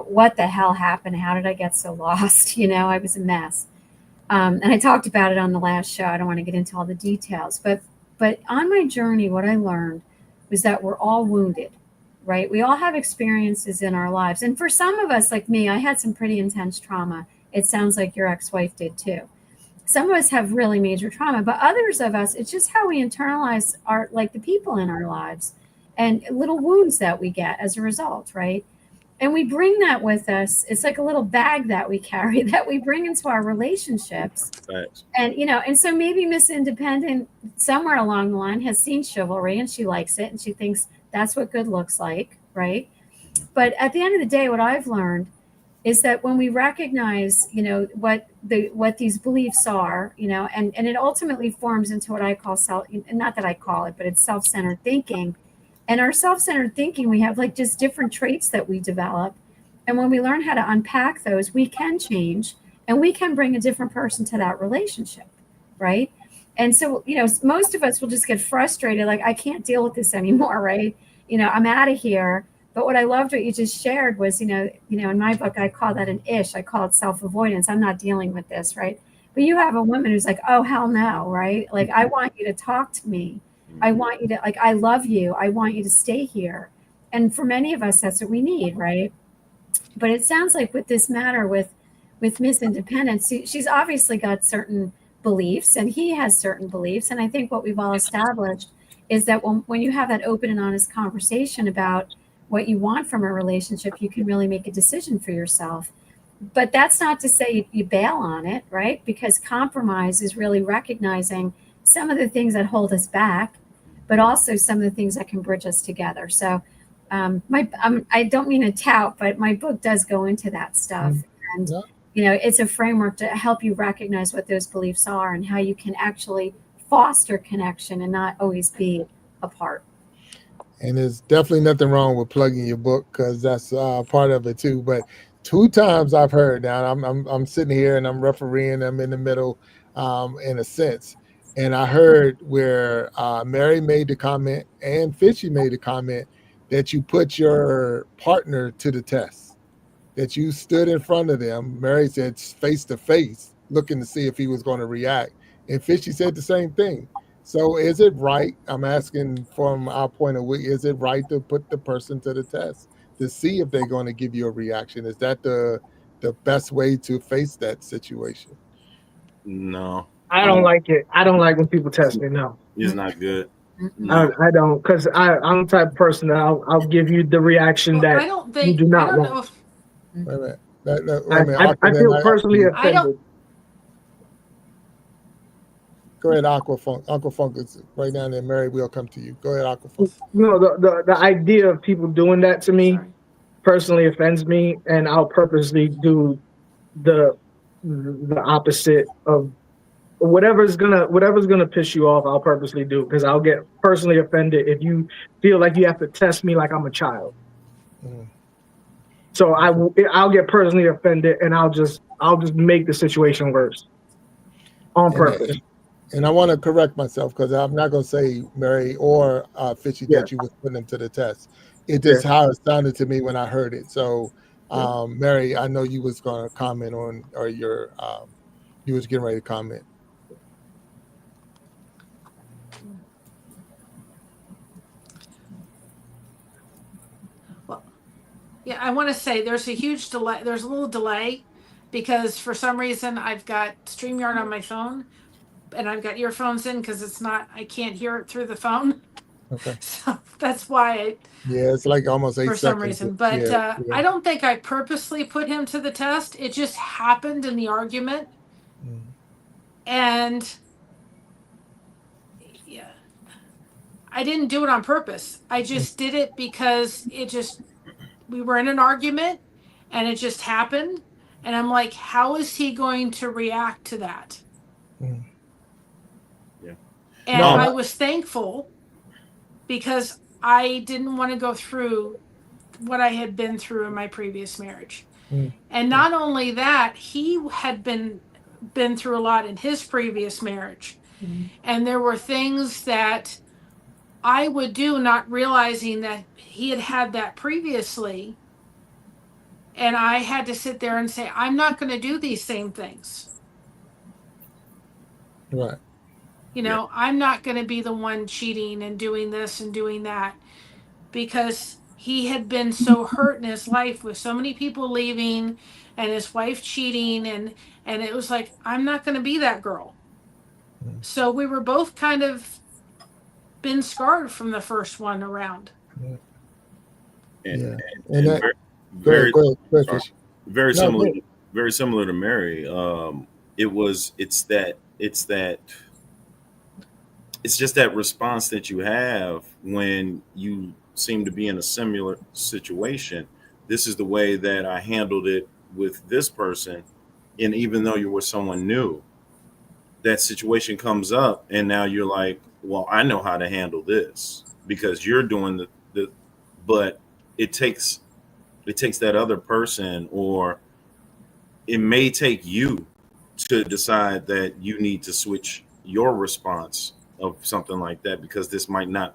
what the hell happened? How did I get so lost? I was a mess. And I talked about it on the last show. I don't want to get into all the details, but on my journey, what I learned was that we're all wounded, right? We all have experiences in our lives. And for some of us, like me, I had some pretty intense trauma. It sounds like your ex-wife did too. Some of us have really major trauma, but others of us, it's just how we internalize the people in our lives and little wounds that we get as a result, right? And we bring that with us. It's like a little bag that we carry that we bring into our relationships. Thanks. And, and so maybe Miss Independent somewhere along the line has seen chivalry and she likes it and she thinks that's what good looks like, right? But at the end of the day, what I've learned is that when we recognize, what these beliefs are, and it ultimately forms into what I call not that I call it, but it's self-centered thinking. And our self-centered thinking, we have just different traits that we develop. And when we learn how to unpack those, we can change and we can bring a different person to that relationship, right? And so, most of us will just get frustrated, like, I can't deal with this anymore, right? I'm out of here. But what I loved what you just shared was, in my book, I call that an ish. I call it self-avoidance. I'm not dealing with this, right? But you have a woman who's like, oh, hell no, right? Like, I want you to talk to me. I want you to, like, I love you. I want you to stay here. And for many of us, that's what we need, right? But it sounds like with this matter with Miss Independence, she's obviously got certain beliefs and he has certain beliefs. And I think what we've all established is that when you have that open and honest conversation about what you want from a relationship, you can really make a decision for yourself. But that's not to say you bail on it, right? Because compromise is really recognizing some of the things that hold us back, but also some of the things that can bridge us together. So I don't mean to tout, but my book does go into that stuff. And, it's a framework to help you recognize what those beliefs are and how you can actually foster connection and not always be apart. And there's definitely nothing wrong with plugging your book, because that's part of it too. But 2 times I've heard, now I'm sitting here and I'm refereeing, I'm in the middle in a sense. And I heard where Mary made the comment and Fishy made the comment that you put your partner to the test, that you stood in front of them. Mary said face to face, looking to see if he was going to react. And Fishy said the same thing. So is it right? I'm asking from our point of view, is it right to put the person to the test to see if they're going to give you a reaction? Is that the best way to face that situation? No. I don't like it. I don't like when people test me. No, It's not good. No. I don't, because I'm the type of person that I'll give you the reaction that I don't think, you do not I don't want. know if, Wait a minute. Wait a minute. I feel personally I don't- offended. Go ahead, Aquafunk. Aquafunk is right down there. Mary, we'll come to you. Go ahead, Aquafunk. The idea of people doing that to me personally offends me, and I'll purposely do the opposite of whatever's gonna piss you off. I'll purposely do, because I'll get personally offended if you feel like you have to test me like I'm a child. So I'll get personally offended, and I'll just make the situation worse on purpose. And I want to correct myself, because I'm not going to say Mary or Fishy that you was putting them to the test. It just how it sounded to me when I heard it. So, Mary, I know you was going to comment on, or you was getting ready to comment. yeah, I want to say there's a huge delay. There's a little delay because for some reason I've got StreamYard on my phone and I've got earphones in because I can't hear it through the phone. Okay. So that's why it's like almost 8 seconds. For some reason. But I don't think I purposely put him to the test. It just happened in the argument. And yeah, I didn't do it on purpose. I just did it because we were in an argument and it just happened. And I'm like, how is he going to react to that? And I was thankful because I didn't want to go through what I had been through in my previous marriage. And not only that, he had been through a lot in his previous marriage. And there were things that I would do not realizing that he had that previously. And I had to sit there and say, I'm not going to do these same things. Right. I'm not going to be the one cheating and doing this and doing that, because he had been so hurt in his life with so many people leaving and his wife cheating. And it was like, I'm not going to be that girl. So we were both kind of been scarred from the first one around. Very similar to Mary. It's just that response that you have when you seem to be in a similar situation. This is the way that I handled it with this person. And even though you were someone new, that situation comes up and now you're like, well, I know how to handle this because you're doing but it takes that other person, or it may take you to decide that you need to switch your response of something like that, because this might not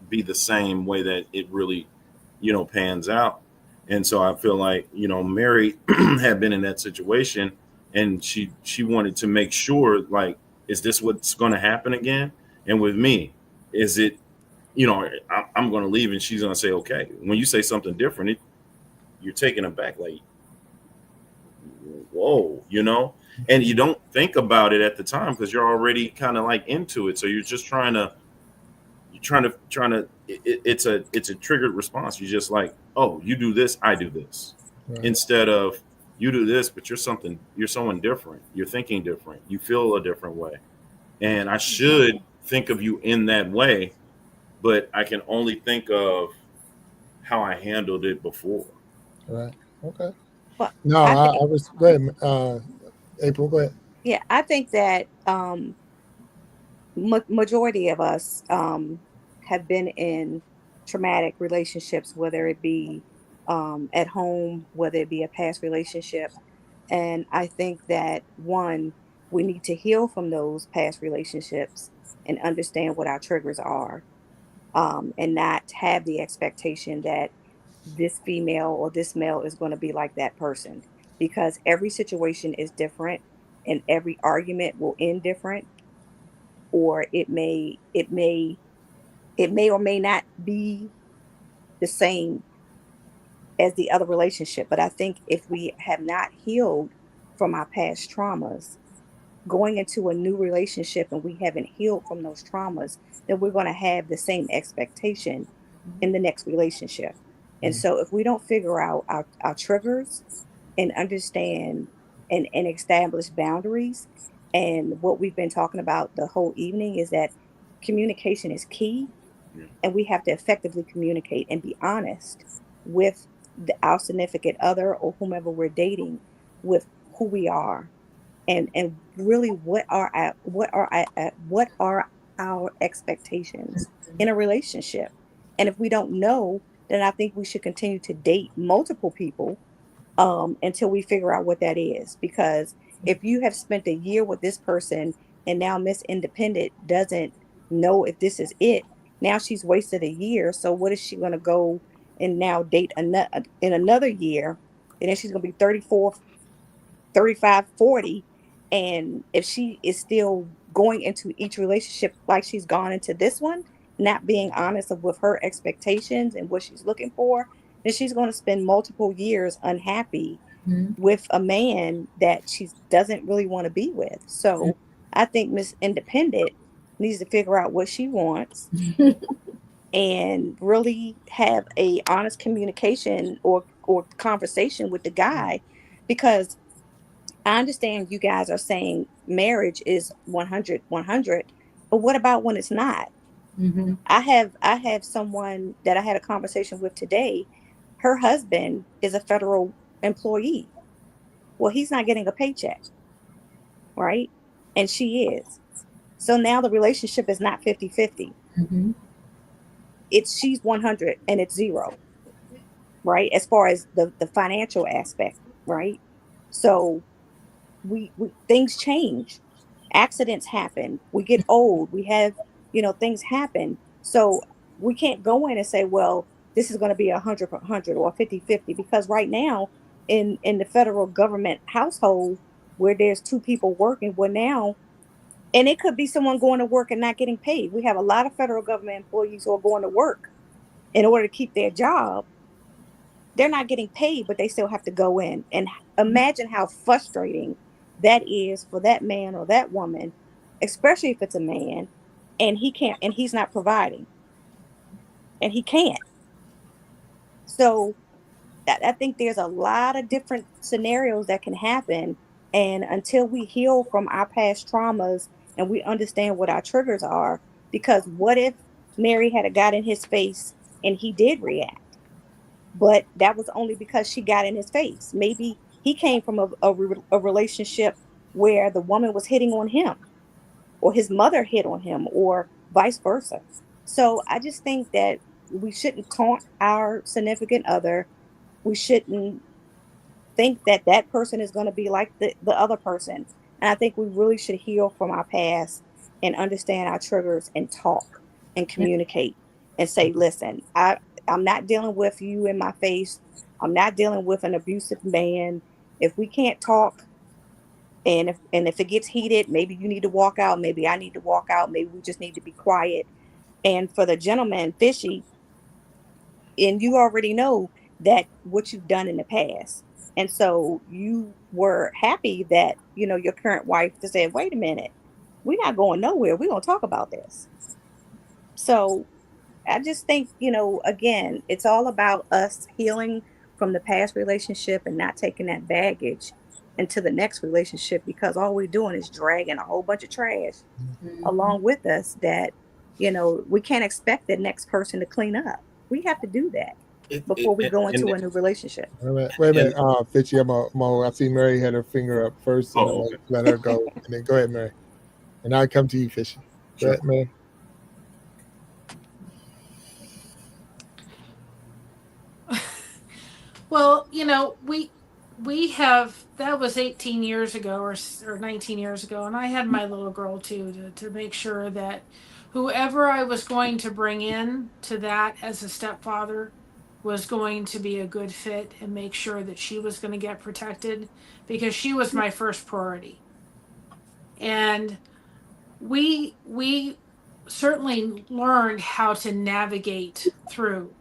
be the same way that it really, pans out. And so I feel like, Mary had been in that situation, and she wanted to make sure, like, is this what's going to happen again? And with me, is it, I'm going to leave and she's going to say, okay. When you say something different, you're taken aback, like, whoa, and you don't think about it at the time because you're already kind of like into it. So you're just trying to it's a triggered response. You're just like, oh, you do this, I do this. Right. Instead of you do this, but you're someone different. You're thinking different. You feel a different way. And I should think of you in that way, but I can only think of how I handled it before. Right. Okay. Well, no, I was go ahead. April, go ahead. Yeah, I think that majority of us have been in traumatic relationships, whether it be at home, whether it be a past relationship. And I think that we need to heal from those past relationships and understand what our triggers are, and not have the expectation that this female or this male is going to be like that person, because every situation is different and every argument will end different, or it may or may not be the same as the other relationship. But I think if we have not healed from our past traumas, going into a new relationship and we haven't healed from those traumas, then we're going to have the same expectation in the next relationship. And so if we don't figure out our triggers and understand and establish boundaries, and what we've been talking about the whole evening is that communication is key, and we have to effectively communicate and be honest with our significant other or whomever we're dating with who we are, and really what are our expectations in a relationship. And if we don't know, then I think we should continue to date multiple people until we figure out what that is. Because if you have spent a year with this person and now Miss Independent doesn't know if this is it, now she's wasted a year. So what is she going to go and now date in another year? And then she's going to be 34, 35, 40. And if she is still going into each relationship like she's gone into this one, not being honest with her expectations and what she's looking for, then she's going to spend multiple years unhappy with a man that she doesn't really want to be with. So I think Miss Independent needs to figure out what she wants and really have a honest communication or conversation with the guy. Because I understand you guys are saying marriage is 100, but what about when it's not? Mm-hmm. I have someone that I had a conversation with today. Her husband is a federal employee. Well, he's not getting a paycheck, right? And she is. So now the relationship is not 50-50. Mm-hmm. She's 100 and it's 0, right? As far as the financial aspect, right? So we things change, accidents happen, we get old, we have, things happen. So we can't go in and say, well, this is going to be 100 or 50-50, because right now in the federal government household where there's 2 people working, well now, and it could be someone going to work and not getting paid. We have a lot of federal government employees who are going to work in order to keep their job. They're not getting paid, but they still have to go in. And imagine how frustrating that is for that man or that woman, especially if it's a man and he's not providing, and he can't. So I think there's a lot of different scenarios that can happen. And until we heal from our past traumas and we understand what our triggers are, because what if Mary had got in his face and he did react? But that was only because she got in his face. Maybe he came from a relationship where the woman was hitting on him, or his mother hit on him, or vice versa. So I just think that we shouldn't taunt our significant other. We shouldn't think that that person is going to be like the other person. And I think we really should heal from our past and understand our triggers and talk and Yep. communicate and say, listen, I'm not dealing with you in my face. I'm not dealing with an abusive man. If we can't talk, and if it gets heated, maybe you need to walk out, maybe I need to walk out, maybe we just need to be quiet. And for the gentleman, Fishy, and you already know that what you've done in the past. And so you were happy that, your current wife just said, wait a minute, we're not going nowhere. We're going to talk about this. So I just think, again, it's all about us healing from the past relationship and not taking that baggage into the next relationship, because all we're doing is dragging a whole bunch of trash Mhm. along with us that, we can't expect the next person to clean up. We have to do that It, before we go into a new relationship. Wait a and minute, Fitchy, I see Mary had her finger up first, and I'm oh, gonna okay, let her go, and then go ahead, Mary, and I'll come to you, Fishy. Go sure. ahead, Mary. Well, we have, that was 18 years ago, or 19 years ago, and I had my little girl too, to make sure that whoever I was going to bring in to that as a stepfather was going to be a good fit, and make sure that she was going to get protected, because she was my first priority. And we certainly learned how to navigate through,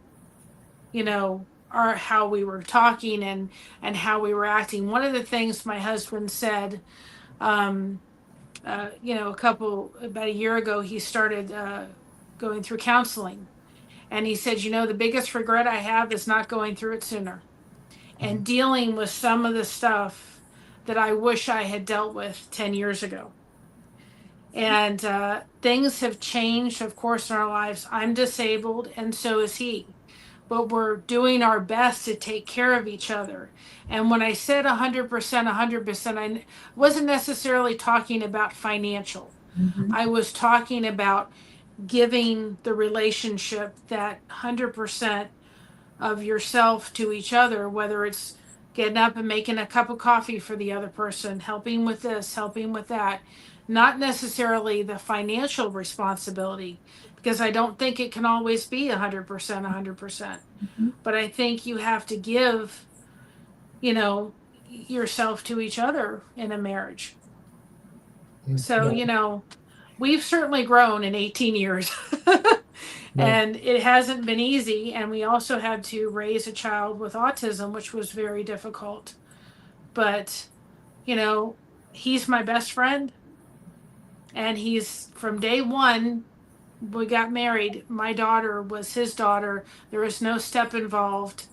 our how we were talking, and how we were acting. One of the things my husband said, um, about a year ago, he started going through counseling, and he said, the biggest regret I have is not going through it sooner and dealing with some of the stuff that I wish I had dealt with 10 years ago. And things have changed, of course, in our lives. I'm disabled, and so is he. But we're doing our best to take care of each other. And when I said 100%, 100%, I wasn't necessarily talking about financial. Mhm. I was talking about giving the relationship that 100% of yourself to each other, whether it's getting up and making a cup of coffee for the other person, helping with this, helping with that, not necessarily the financial responsibility, because I don't think it can always be 100%, 100%. Mhm. But I think you have to give, you know, yourself to each other in a marriage. So, No, we've certainly grown in 18 years. no, And it hasn't been easy. And we also had to raise a child with autism, which was very difficult. But, you know, he's my best friend. And he's from day one, we got married. My daughter was his daughter. There was no step involved,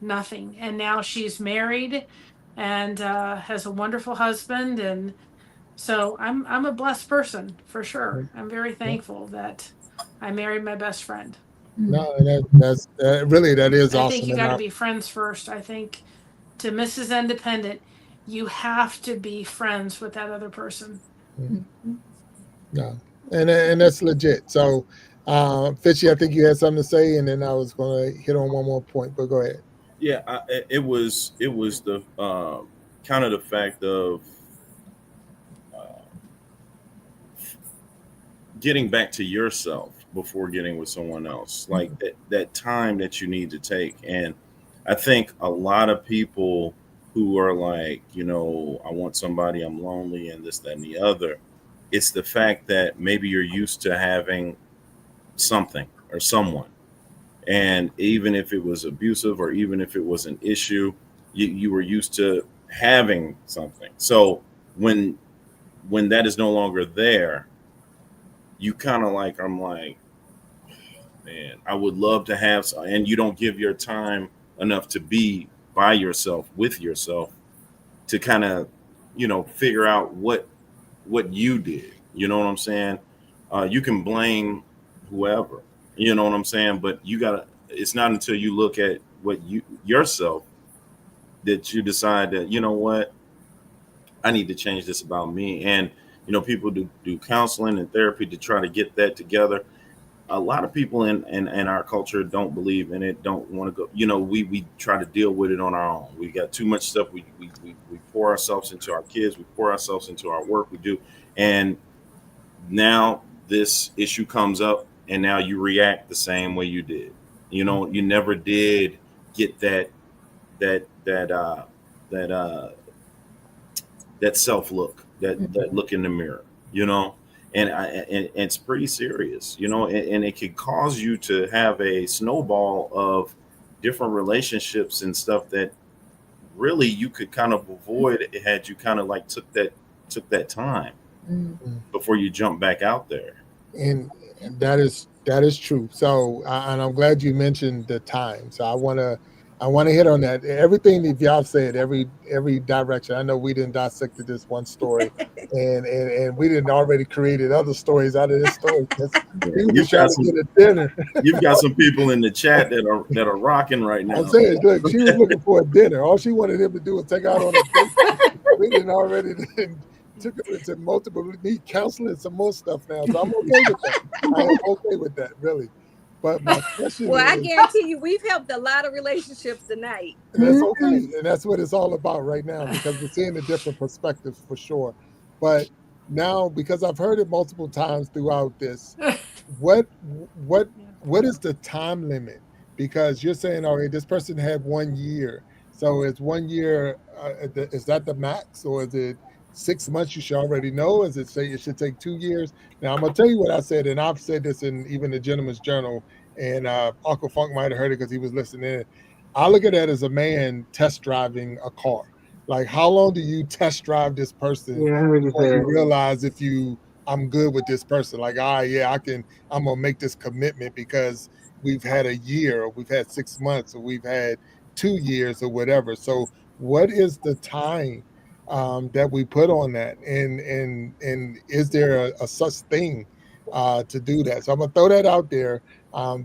nothing. And now she's married and has a wonderful husband. And so I'm a blessed person for sure. I'm very thankful that I married my best friend. Mm. no, and that's really that is I think awesome, you and got to be friends first. I think to Mrs. Independent, you have to be friends with that other person. Mhm. no, and that's legit. So, Fishy, I think you had something to say, and then I was going to hit on one more point, but go ahead. Yeah, it was the kind of the fact of uh, getting back to yourself before getting with someone else, like that time that you need to take. And I think a lot of people who are like, I want somebody, I'm lonely, and this, that, and the other. It's the fact that maybe you're used to having something or someone, and even if it was abusive or even if it was an issue, you were used to having something. So when when that is no longer there, you kind of like, I'm like, man, I would love to have some, and you don't give your time enough to be by yourself with yourself to kind of, figure out what you did. You know what I'm saying? You can blame whoever, you know what I'm saying, but you gotta. It's not until you look at what you yourself that you decide that, you know what, I need to change this about me. And people do counseling and therapy to try to get that together. A lot of people in our culture don't believe in it, don't want to go. We try to deal with it on our own. We got too much stuff. We pour ourselves into our kids. We pour ourselves into our work. We do. And now this issue comes up, and now you react the same way you did. You know, you never did get that self look, that look in the mirror, you know, and it's pretty serious, you know, and it could cause you to have a snowball of different relationships and stuff that really you could kind of avoid had you kind of like took that time before you jump back out there. And that is true. So, and I'm glad you mentioned the time. So I want to hit on that. Everything that y'all said, every direction. I know we didn't dissect this one story, and we didn't already created other stories out of this story. You've got some, get a dinner. You've got some people in the chat that are rocking right now. I'm saying, look, she was looking for a dinner. All she wanted him to do was take out on a date. We didn't already. Took her into multiple need counseling, some more stuff now. So I'm okay with that. I am okay with that, really. But my question well, is, I guarantee you, we've helped a lot of relationships tonight. And that's okay. And that's what it's all about right now, because we're seeing a different perspective for sure. But now, because I've heard it multiple times throughout this, what is the time limit? Because you're saying, all right, this person had 1 year. So is 1 year, is that the max, or is it 6 months? You should already know. Is it say it should take 2 years? Now I'm gonna tell you what I said, and I've said this in even the Gentleman's Journal, and Uncle Funk might have heard it because he was listening in. I look at that as a man test driving a car. Like, how long do you test drive this person before you realize if I'm good with this person? Like, I'm gonna make this commitment because we've had a year, or we've had 6 months, or we've had 2 years, or whatever. So what is the time that we put on that, and is there a such thing to do that? So I'm gonna throw that out there,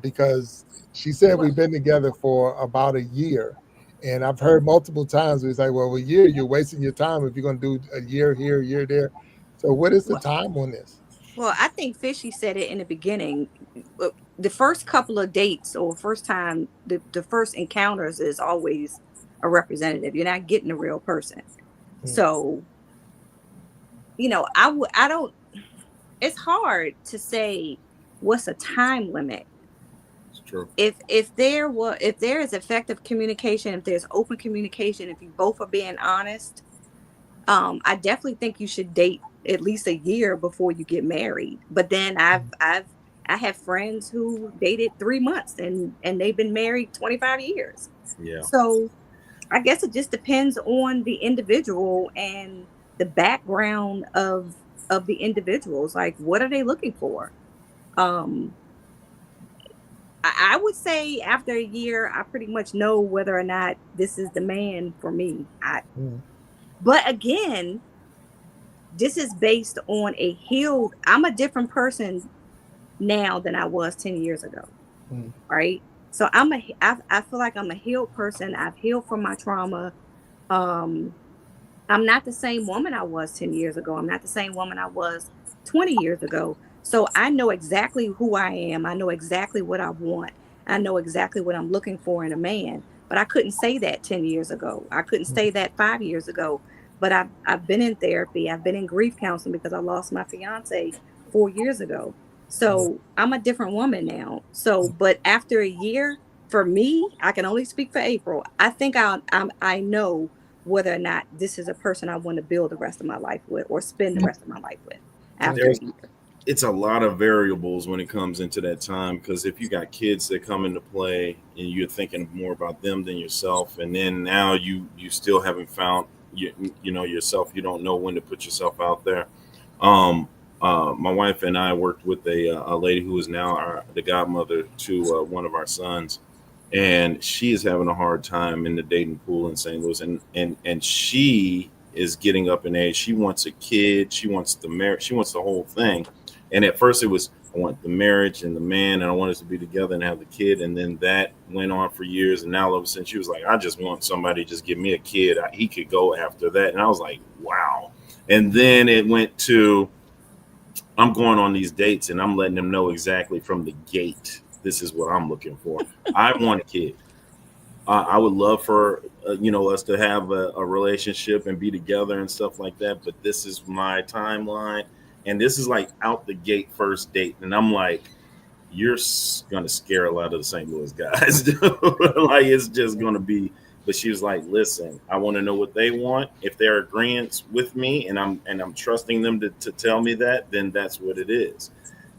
because she said we've been together for about a year, and I've heard multiple times we say, well, a year, you're wasting your time if you're gonna do a year here, a year there. So what is the time on this? Well, I think Fishy said it in the beginning. The first couple of dates, or first time, the first encounters is always a representative. You're not getting a real person. So, you know, I don't, it's hard to say what's a time limit. It's true. If there is effective communication, if there's open communication, if you both are being honest, I definitely think you should date at least a year before you get married. But then I have friends who dated 3 months and they've been married 25 years. Yeah. So I guess it just depends on the individual and the background of the individuals. Like, what are they looking for? I would say after a year, I pretty much know whether or not this is the man for me. But again, this is based on I'm a different person now than I was 10 years ago. Right? So I feel like I'm a healed person. I've healed from my trauma. I'm not the same woman I was 10 years ago. I'm not the same woman I was 20 years ago. So I know exactly who I am. I know exactly what I want. I know exactly what I'm looking for in a man. But I couldn't say that 10 years ago. I couldn't say that 5 years ago. But I've been in therapy. I've been in grief counseling because I lost my fiance 4 years ago. So I'm a different woman now. So, but after a year, for me, I can only speak for April. I think I know whether or not this is a person I want to build the rest of my life with, or spend the rest of my life with after a year. It's a lot of variables when it comes into that time, because if you got kids that come into play and you're thinking more about them than yourself, and then now you still haven't found you know yourself, you don't know when to put yourself out there. My wife and I worked with a lady who is now the godmother to one of our sons, and she is having a hard time in the dating pool in St. Louis, and she is getting up in age. She wants a kid. She wants the marriage. She wants the whole thing. And at first it was, I want the marriage and the man, and I want us to be together and have the kid. And then that went on for years. And now all of a sudden she was like, I just want somebody to just give me a kid. He could go after that. And I was like, wow. And then it went to, I'm going on these dates and I'm letting them know exactly from the gate, this is what I'm looking for. I want a kid. I would love for, us to have a relationship and be together and stuff like that. But this is my timeline. And this is like out the gate first date. And I'm like, you're going to scare a lot of the St. Louis guys. Like, it's just going to be. But she was like, listen, I want to know what they want. If they're agreeing with me and I'm trusting them to tell me that, then that's what it is.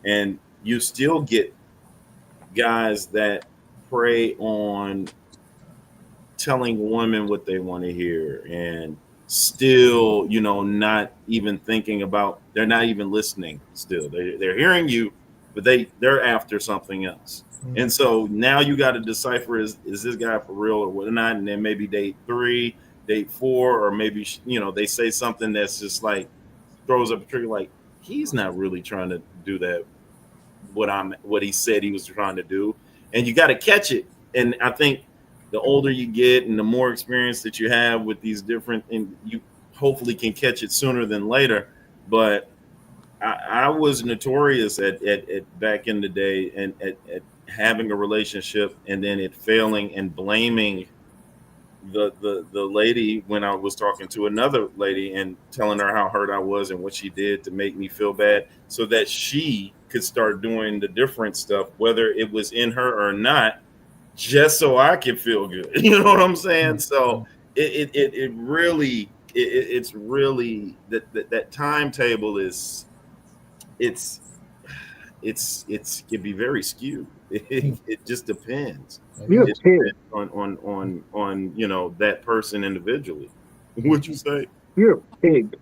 And you still get guys that prey on telling women what they want to hear and still, not even thinking about, they're not even listening still. They're hearing you, but they're after something else. And so now you got to decipher, is this guy for real or what not? And then maybe date 3, date 4, or maybe, they say something that's just like throws up a trigger, like he's not really trying to do that, what he said he was trying to do. And you got to catch it. And I think the older you get and the more experience that you have with these different, and you hopefully can catch it sooner than later. But I was notorious at back in the day and at having a relationship and then it failing and blaming the lady when I was talking to another lady and telling her how hurt I was and what she did to make me feel bad, so that she could start doing the different stuff, whether it was in her or not, just so I can feel good. You know what I'm saying? So it really it's really that timetable is it can be very skewed. It just depends. You're It a pig. depends on that person individually. What'd you say? You're a pig.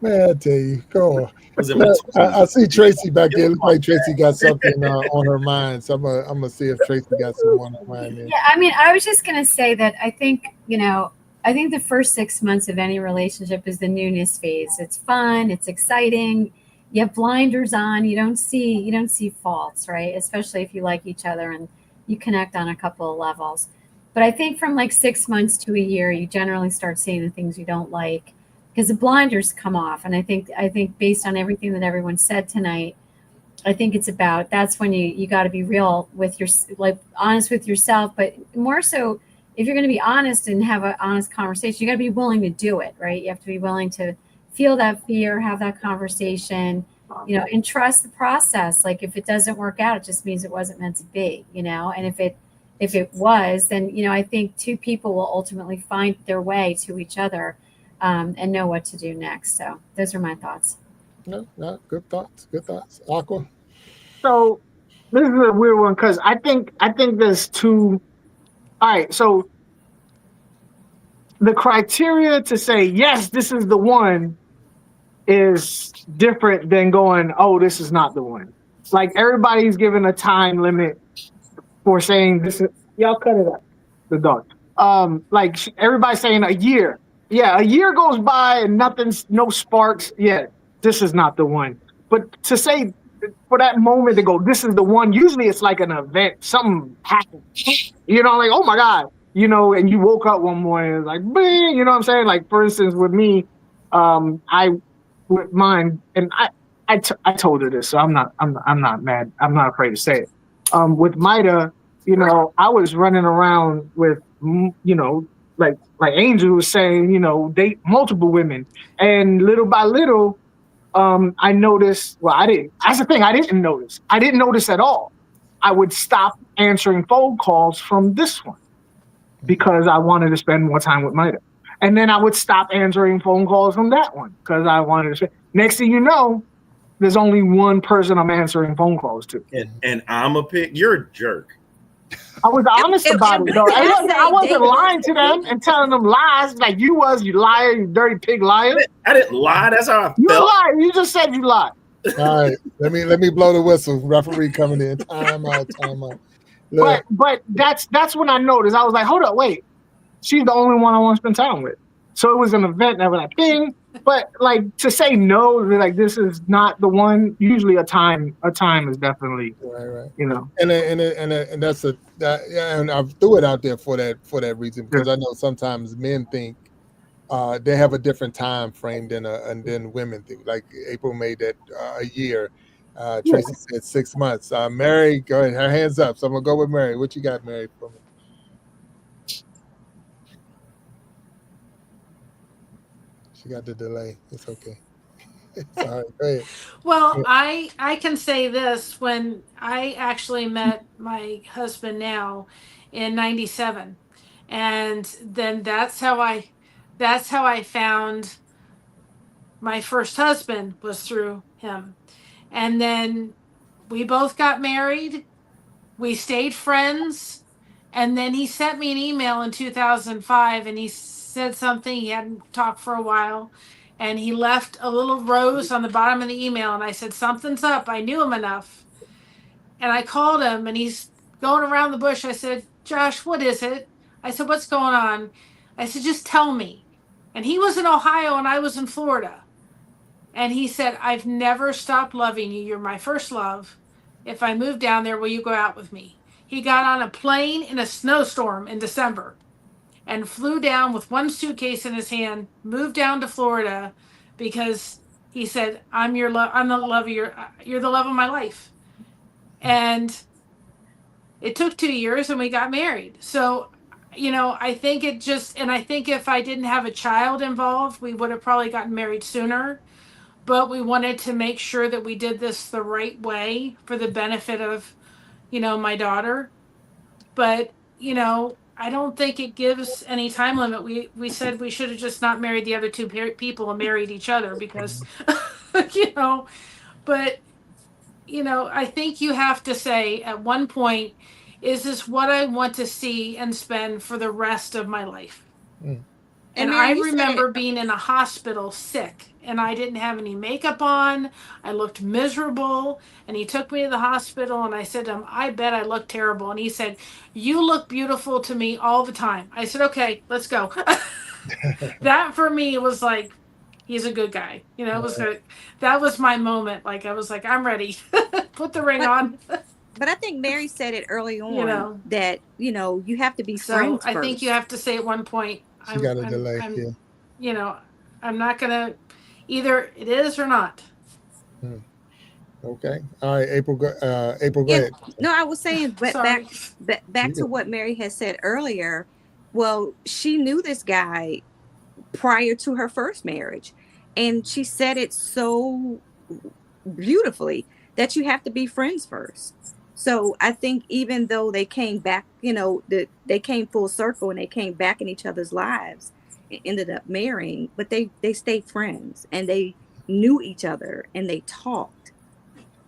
Man, I tell you, go on. Was it my I see Tracy back there. Looks like Tracy got something on her mind. So I'm gonna see if Tracy got something on her mind. There. Yeah, I mean, I was just going to say that I think the first 6 months of any relationship is the newness phase. It's fun, it's exciting. You have blinders on. You don't see faults, right? Especially if you like each other and you connect on a couple of levels. But I think from like 6 months to a year, you generally start seeing the things you don't like because the blinders come off. And I think based on everything that everyone said tonight, I think it's about, that's when you got to be real with honest with yourself, but more so if you're going to be honest and have an honest conversation, you got to be willing to do it, right? You have to be willing to feel that fear, have that conversation, and trust the process. Like if it doesn't work out, it just means it wasn't meant to be, and if it was, then, I think two people will ultimately find their way to each other and know what to do next. So those are my thoughts. No, good thoughts. Good thoughts. Aqua. So this is a weird one because I think there's two. All right, so the criteria to say yes, this is the one is different than going, oh, this is not the one. Like everybody's given a time limit for saying this is. Y'all cut it up. The dog. Like everybody's saying a year. Yeah, a year goes by and no sparks. Yeah, this is not the one. But to say for that moment to go, this is the one. Usually it's like an event, something happened. Like oh my god, and you woke up one morning and like, bing, you know what I'm saying? Like for instance, with me, I with mine, and I told her this, so I'm not mad. I'm not afraid to say it. With Maida, I was running around with, like Angel was saying, date multiple women, and little by little, I noticed. Well, I didn't. That's the thing. I didn't notice. I didn't notice at all. I would stop answering phone calls from this one because I wanted to spend more time with Maida, and then I would stop answering phone calls from that one because I wanted to spend. Next thing you know, there's only one person I'm answering phone calls to. And I'm a pig. You're a jerk. I was honest about it, though. I wasn't lying to them and telling them lies like you liar, you dirty pig liar. I didn't lie. That's how I You felt. lied. You just said you lied. All right, let me blow the whistle. Referee coming in. Time out. Look, But that's when I noticed. I was like, hold up, wait. She's the only one I want to spend time with. So it was an event that was like, bing. But like to say no, like this is not the one. Usually a time is definitely right. And And I threw it out there for that reason because I know sometimes men think they have a different time frame than women think. Like April made that a year. Tracy said 6 months. Mary, go ahead. Her hands up. So I'm gonna go with Mary. What you got, Mary? For me? She got the delay. It's okay. Sorry, go ahead. Well, I can say this: when I actually met my husband now in '97, and then that's how I found my first husband, was through him. And then we both got married. We stayed friends. And then he sent me an email in 2005, and he said something. He hadn't talked for a while. And he left a little rose on the bottom of the email. And I said, something's up. I knew him enough. And I called him, and he's going around the bush. I said, Josh, what is it? I said, what's going on? I said, just tell me. And he was in Ohio, and I was in Florida. And he said, I've never stopped loving you. You're my first love. If I move down there, will you go out with me? He got on a plane in a snowstorm in December and flew down with one suitcase in his hand, moved down to Florida because he said, I'm your love. I'm the love of you're the love of my life. And it took 2 years, and we got married. So, I think I think if I didn't have a child involved, we would have probably gotten married sooner, but we wanted to make sure that we did this the right way for the benefit of, my daughter. But, I don't think it gives any time limit. We said we should have just not married the other two people and married each other because, but, I think you have to say at one point, is this what I want to see and spend for the rest of my life? Mm. And Mary, I you said remember being in a hospital sick, and I didn't have any makeup on. I looked miserable, and he took me to the hospital, and I said to him, I bet I look terrible. And he said, you look beautiful to me all the time. I said, okay, let's go. That for me was like, he's a good guy. It was that was my moment. Like, I was like, I'm ready. Put the ring But on. but I think Mary said it early on know. that you have to be So friends I first. think you have to say at one point, She got a delay. Yeah. I'm not gonna, either it is or not. Okay. All right, April. April, go Yeah. ahead. No, I was saying, but Sorry. back to what Mary had said earlier. Well, she knew this guy prior to her first marriage, and she said it so beautifully that you have to be friends first. So I think even though they came back, they came full circle and they came back in each other's lives and ended up marrying, but they stayed friends and they knew each other and they talked.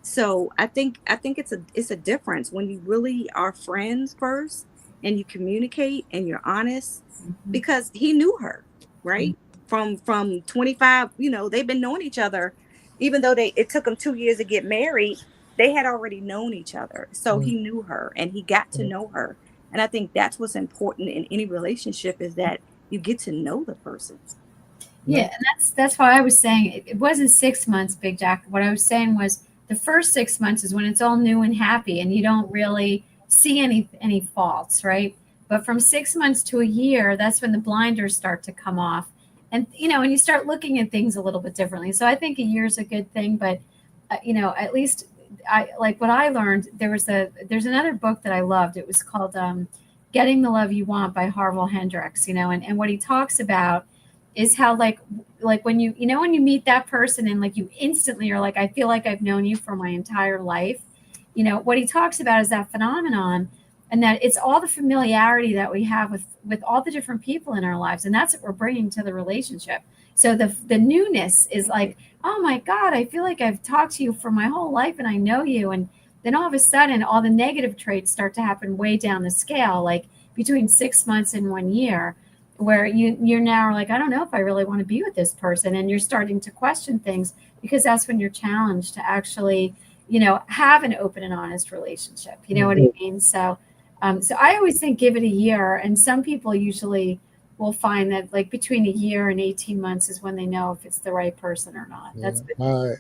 So I think it's a difference when you really are friends first and you communicate and you're honest, because he knew her, right? From 25, they've been knowing each other, even though it took them 2 years to get married. They had already known each other. So he knew her and he got to know her. And I think that's what's important in any relationship, is that you get to know the person. Yeah, and that's why I was saying it wasn't 6 months, Big Jack. What I was saying was the first 6 months is when it's all new and happy and you don't really see any faults, right? But from 6 months to a year, that's when the blinders start to come off. And and you start looking at things a little bit differently. So I think a year is a good thing, but at least I like what I learned. There's another book that I loved. It was called Getting the Love You Want by Harville Hendrix, and what he talks about is how like when you when you meet that person and like you instantly are like, I feel like I've known you for my entire life. What he talks about is that phenomenon, and that it's all the familiarity that we have with all the different people in our lives, and that's what we're bringing to the relationship. So the newness is like, oh my God, I feel like I've talked to you for my whole life and I know you. And then all of a sudden, all the negative traits start to happen way down the scale, like between 6 months and 1 year, where you're now like, I don't know if I really want to be with this person. And you're starting to question things, because that's when you're challenged to actually, have an open and honest relationship. You know what I mean? So I always think give it a year. And some people usually will find that like between a year and 18 months is when they know if it's the right person or not. That's been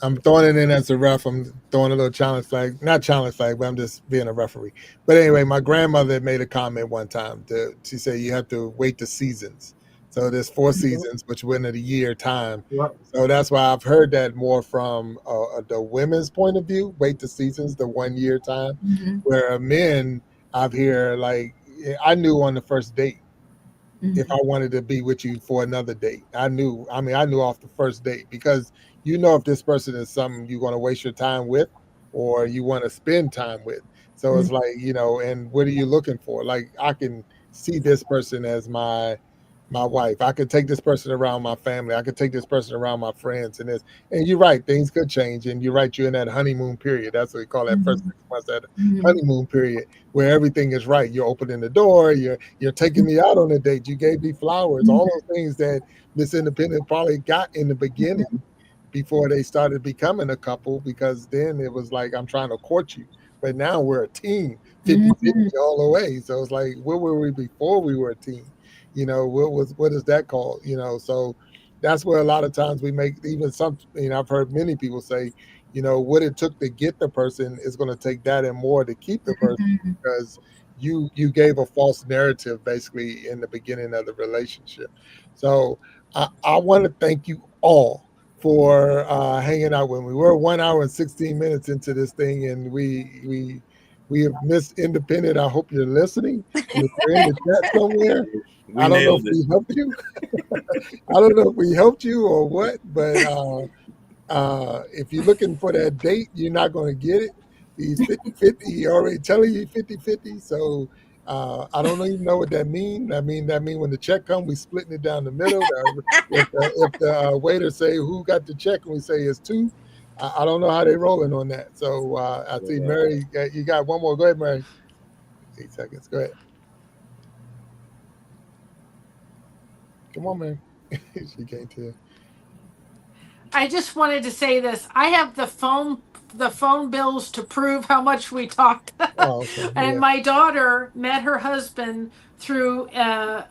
I'm throwing it in as a ref. I'm throwing a little challenge flag, not challenge flag, but I'm just being a referee. But anyway, my grandmother made a comment one time. She said you have to wait the seasons. So there's 4 seasons, which went at a year time. Yep. So that's why I've heard that more from the women's point of view. Wait the seasons, the 1 year time. Where men, I've heard like I knew on the first date. if I wanted to be with you for another date. I knew off the first date, because you know if this person is something you're going to waste your time with or you want to spend time with. So it's like, and what are you looking for? Like, I can see this person as my wife. I could take this person around my family. I could take this person around my friends, and you're right, things could change. And you're right, you're in that honeymoon period. That's what we call that first 6 months, that honeymoon period where everything is right. You're opening the door, you're taking me out on a date, you gave me flowers, all those things that Miss Independent probably got in the beginning before they started becoming a couple, because then it was like, I'm trying to court you. But now we're a team, 50-50 all the way. So it's like, where were we before we were a team? What is that called? So that's where a lot of times we make even some, I've heard many people say, what it took to get the person is going to take that and more to keep the person, because you gave a false narrative basically in the beginning of the relationship. So I want to thank you all for hanging out with me. We're 1 hour and 16 minutes into this thing, and we have Miss Independent. I hope you're listening. If you're in the chat somewhere, I don't know if we helped you. I don't know if we helped you or what, but if you're looking for that date, you're not going to get it. He's 50-50. He already telling you 50-50. So I don't even know what that means. That mean when the check comes, we splitting it down the middle. If the waiter say who got the check and we say it's 2, I don't know how they rolling on that. So I see Mary, you got one more. Go ahead, Mary. 8 seconds. Go ahead. Come on, man. She can't tell. I just wanted to say this. I have the phone bills to prove how much we talked. Oh, okay. And Yeah. my daughter met her husband through I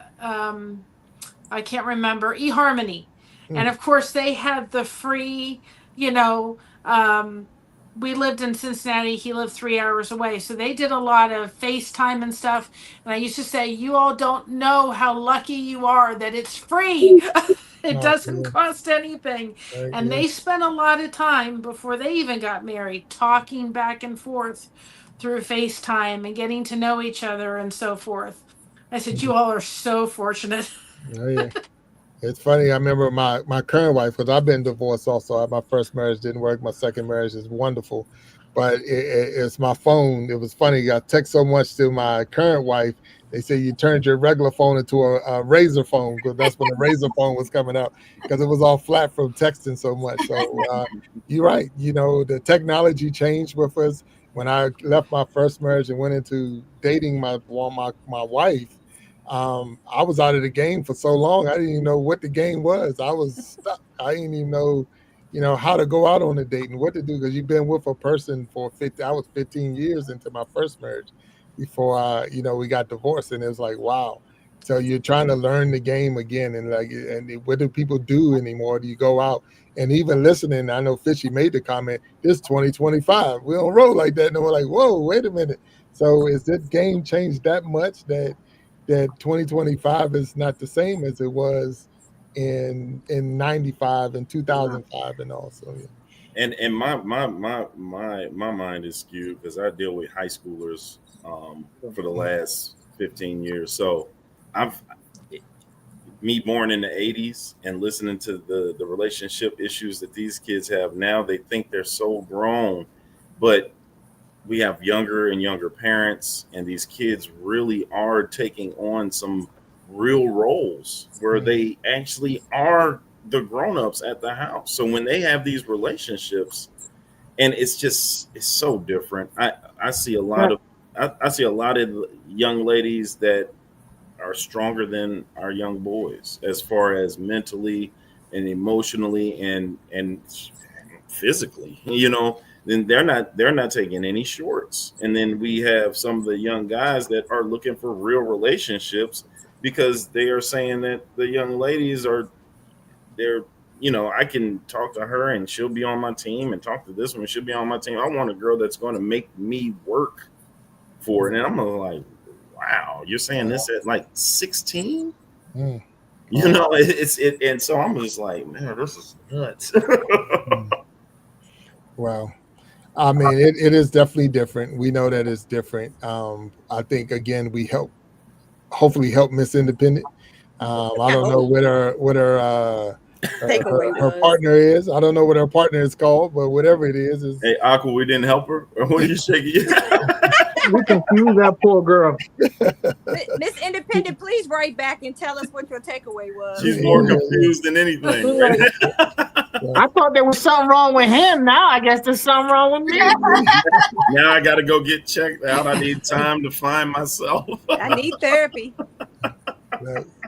can't remember, eHarmony. And of course they had the free, we lived in Cincinnati. He lived 3 hours away. So they did a lot of FaceTime and stuff. And I used to say, you all don't know how lucky you are that it's free. It doesn't cost anything. And they spent a lot of time before they even got married talking back and forth through FaceTime and getting to know each other and so forth. I said, you all are so fortunate. Oh, yeah. It's funny. I remember my current wife, because I've been divorced also. My first marriage didn't work. My second marriage is wonderful. But it's my phone. It was funny. I text so much to my current wife. They say you turned your regular phone into a Razor phone, because that's when the Razor phone was coming out, because it was all flat from texting so much. So you're right. The technology changed with us. When I left my first marriage and went into dating my wife, I was out of the game for so long. I didn't even know what the game was. I was stuck. I didn't even know, how to go out on a date and what to do, because you've been with a person for 15 years into my first marriage before, we got divorced. And it was like, wow. So you're trying to learn the game again. And what do people do anymore? Do you go out? And even listening, I know Fishy made the comment, this 2025, we don't roll like that. And we're like, whoa, wait a minute. So is this game changed that much that 2025 is not the same as it was in 95 and 2005 and all. So yeah. And my mind is skewed because I deal with high schoolers for the last 15 years. So me born in the 80s and listening to the relationship issues that these kids have now, they think they're so grown, but we have younger and younger parents, and these kids really are taking on some real roles where they actually are the grown-ups at the house. So when they have these relationships, and it's so different. I see a lot of young ladies that are stronger than our young boys as far as mentally and emotionally and physically, then they're not taking any shorts. And then we have some of the young guys that are looking for real relationships because they are saying that the young ladies I can talk to her and she'll be on my team, and talk to this one, she'll be on my team. I want a girl that's going to make me work for it. And I'm like, wow, you're saying this at like 16? And so I'm just like, man, this is nuts. Wow. I mean, it is definitely different. We know that it's different. I think, again, we hopefully help Miss Independent I don't know what her Takeaway her was. partner is. I don't know what her partner is called, but whatever it is Hey, Aqua, we didn't help her? Or what are you shaking? We confused that poor girl. Miss Independent, please write back and tell us what your takeaway was. She's more confused than anything. Right? I thought there was something wrong with him. Now I guess there's something wrong with me. Now I got to go get checked out. I need time to find myself. I need therapy.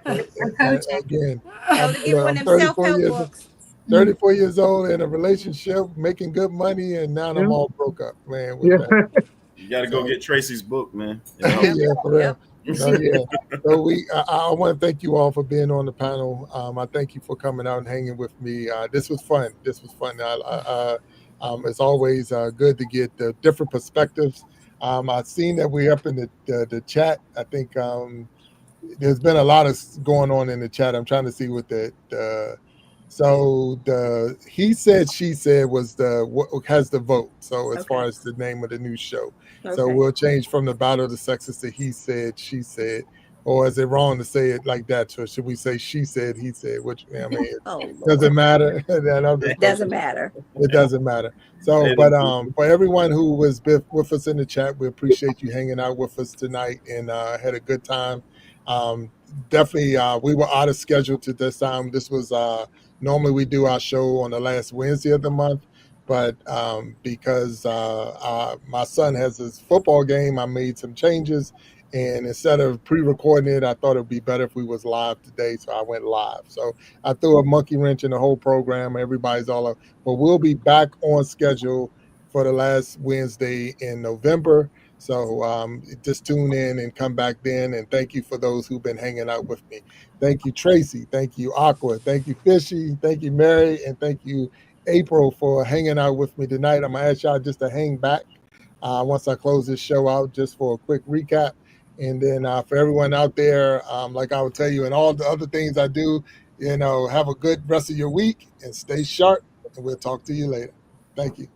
Again, So to get one of them 34 self-help years, books. 34 years old in a relationship, making good money, and now I'm all broke up, man. with Yeah. that. You got to go get Tracy's book, man. You know? Yeah, for real. So, yeah. So I want to thank you all for being on the panel. I thank you for coming out and hanging with me. This was fun. It's always good to get the different perspectives. I've seen that we're up in the chat. I think there's been a lot of going on in the chat. I'm trying to see what the he said, she said was what has the vote. So as far as the name of the new show. So we'll change from the Battle of the Sexes to he said, she said, or is it wrong to say it like that? So should we say she said, he said? Which I mean, doesn't matter. It doesn't matter. It doesn't matter. So, but for everyone who was with us in the chat, we appreciate you hanging out with us tonight and had a good time. Definitely, we were out of schedule to this time. This was normally we do our show on the last Wednesday of the month. But because my son has his football game, I made some changes. And instead of pre-recording it, I thought it'd be better if we was live today. So I went live. So I threw a monkey wrench in the whole program. Everybody's all up. But we'll be back on schedule for the last Wednesday in November. So just tune in and come back then. And thank you for those who've been hanging out with me. Thank you, Tracy. Thank you, Aqua. Thank you, Fishy. Thank you, Mary. And thank you, April, for hanging out with me tonight. I'm gonna ask y'all just to hang back once I close this show out, just for a quick recap. And then for everyone out there, like I would tell you, and all the other things I do, have a good rest of your week and stay sharp. And we'll talk to you later. Thank you.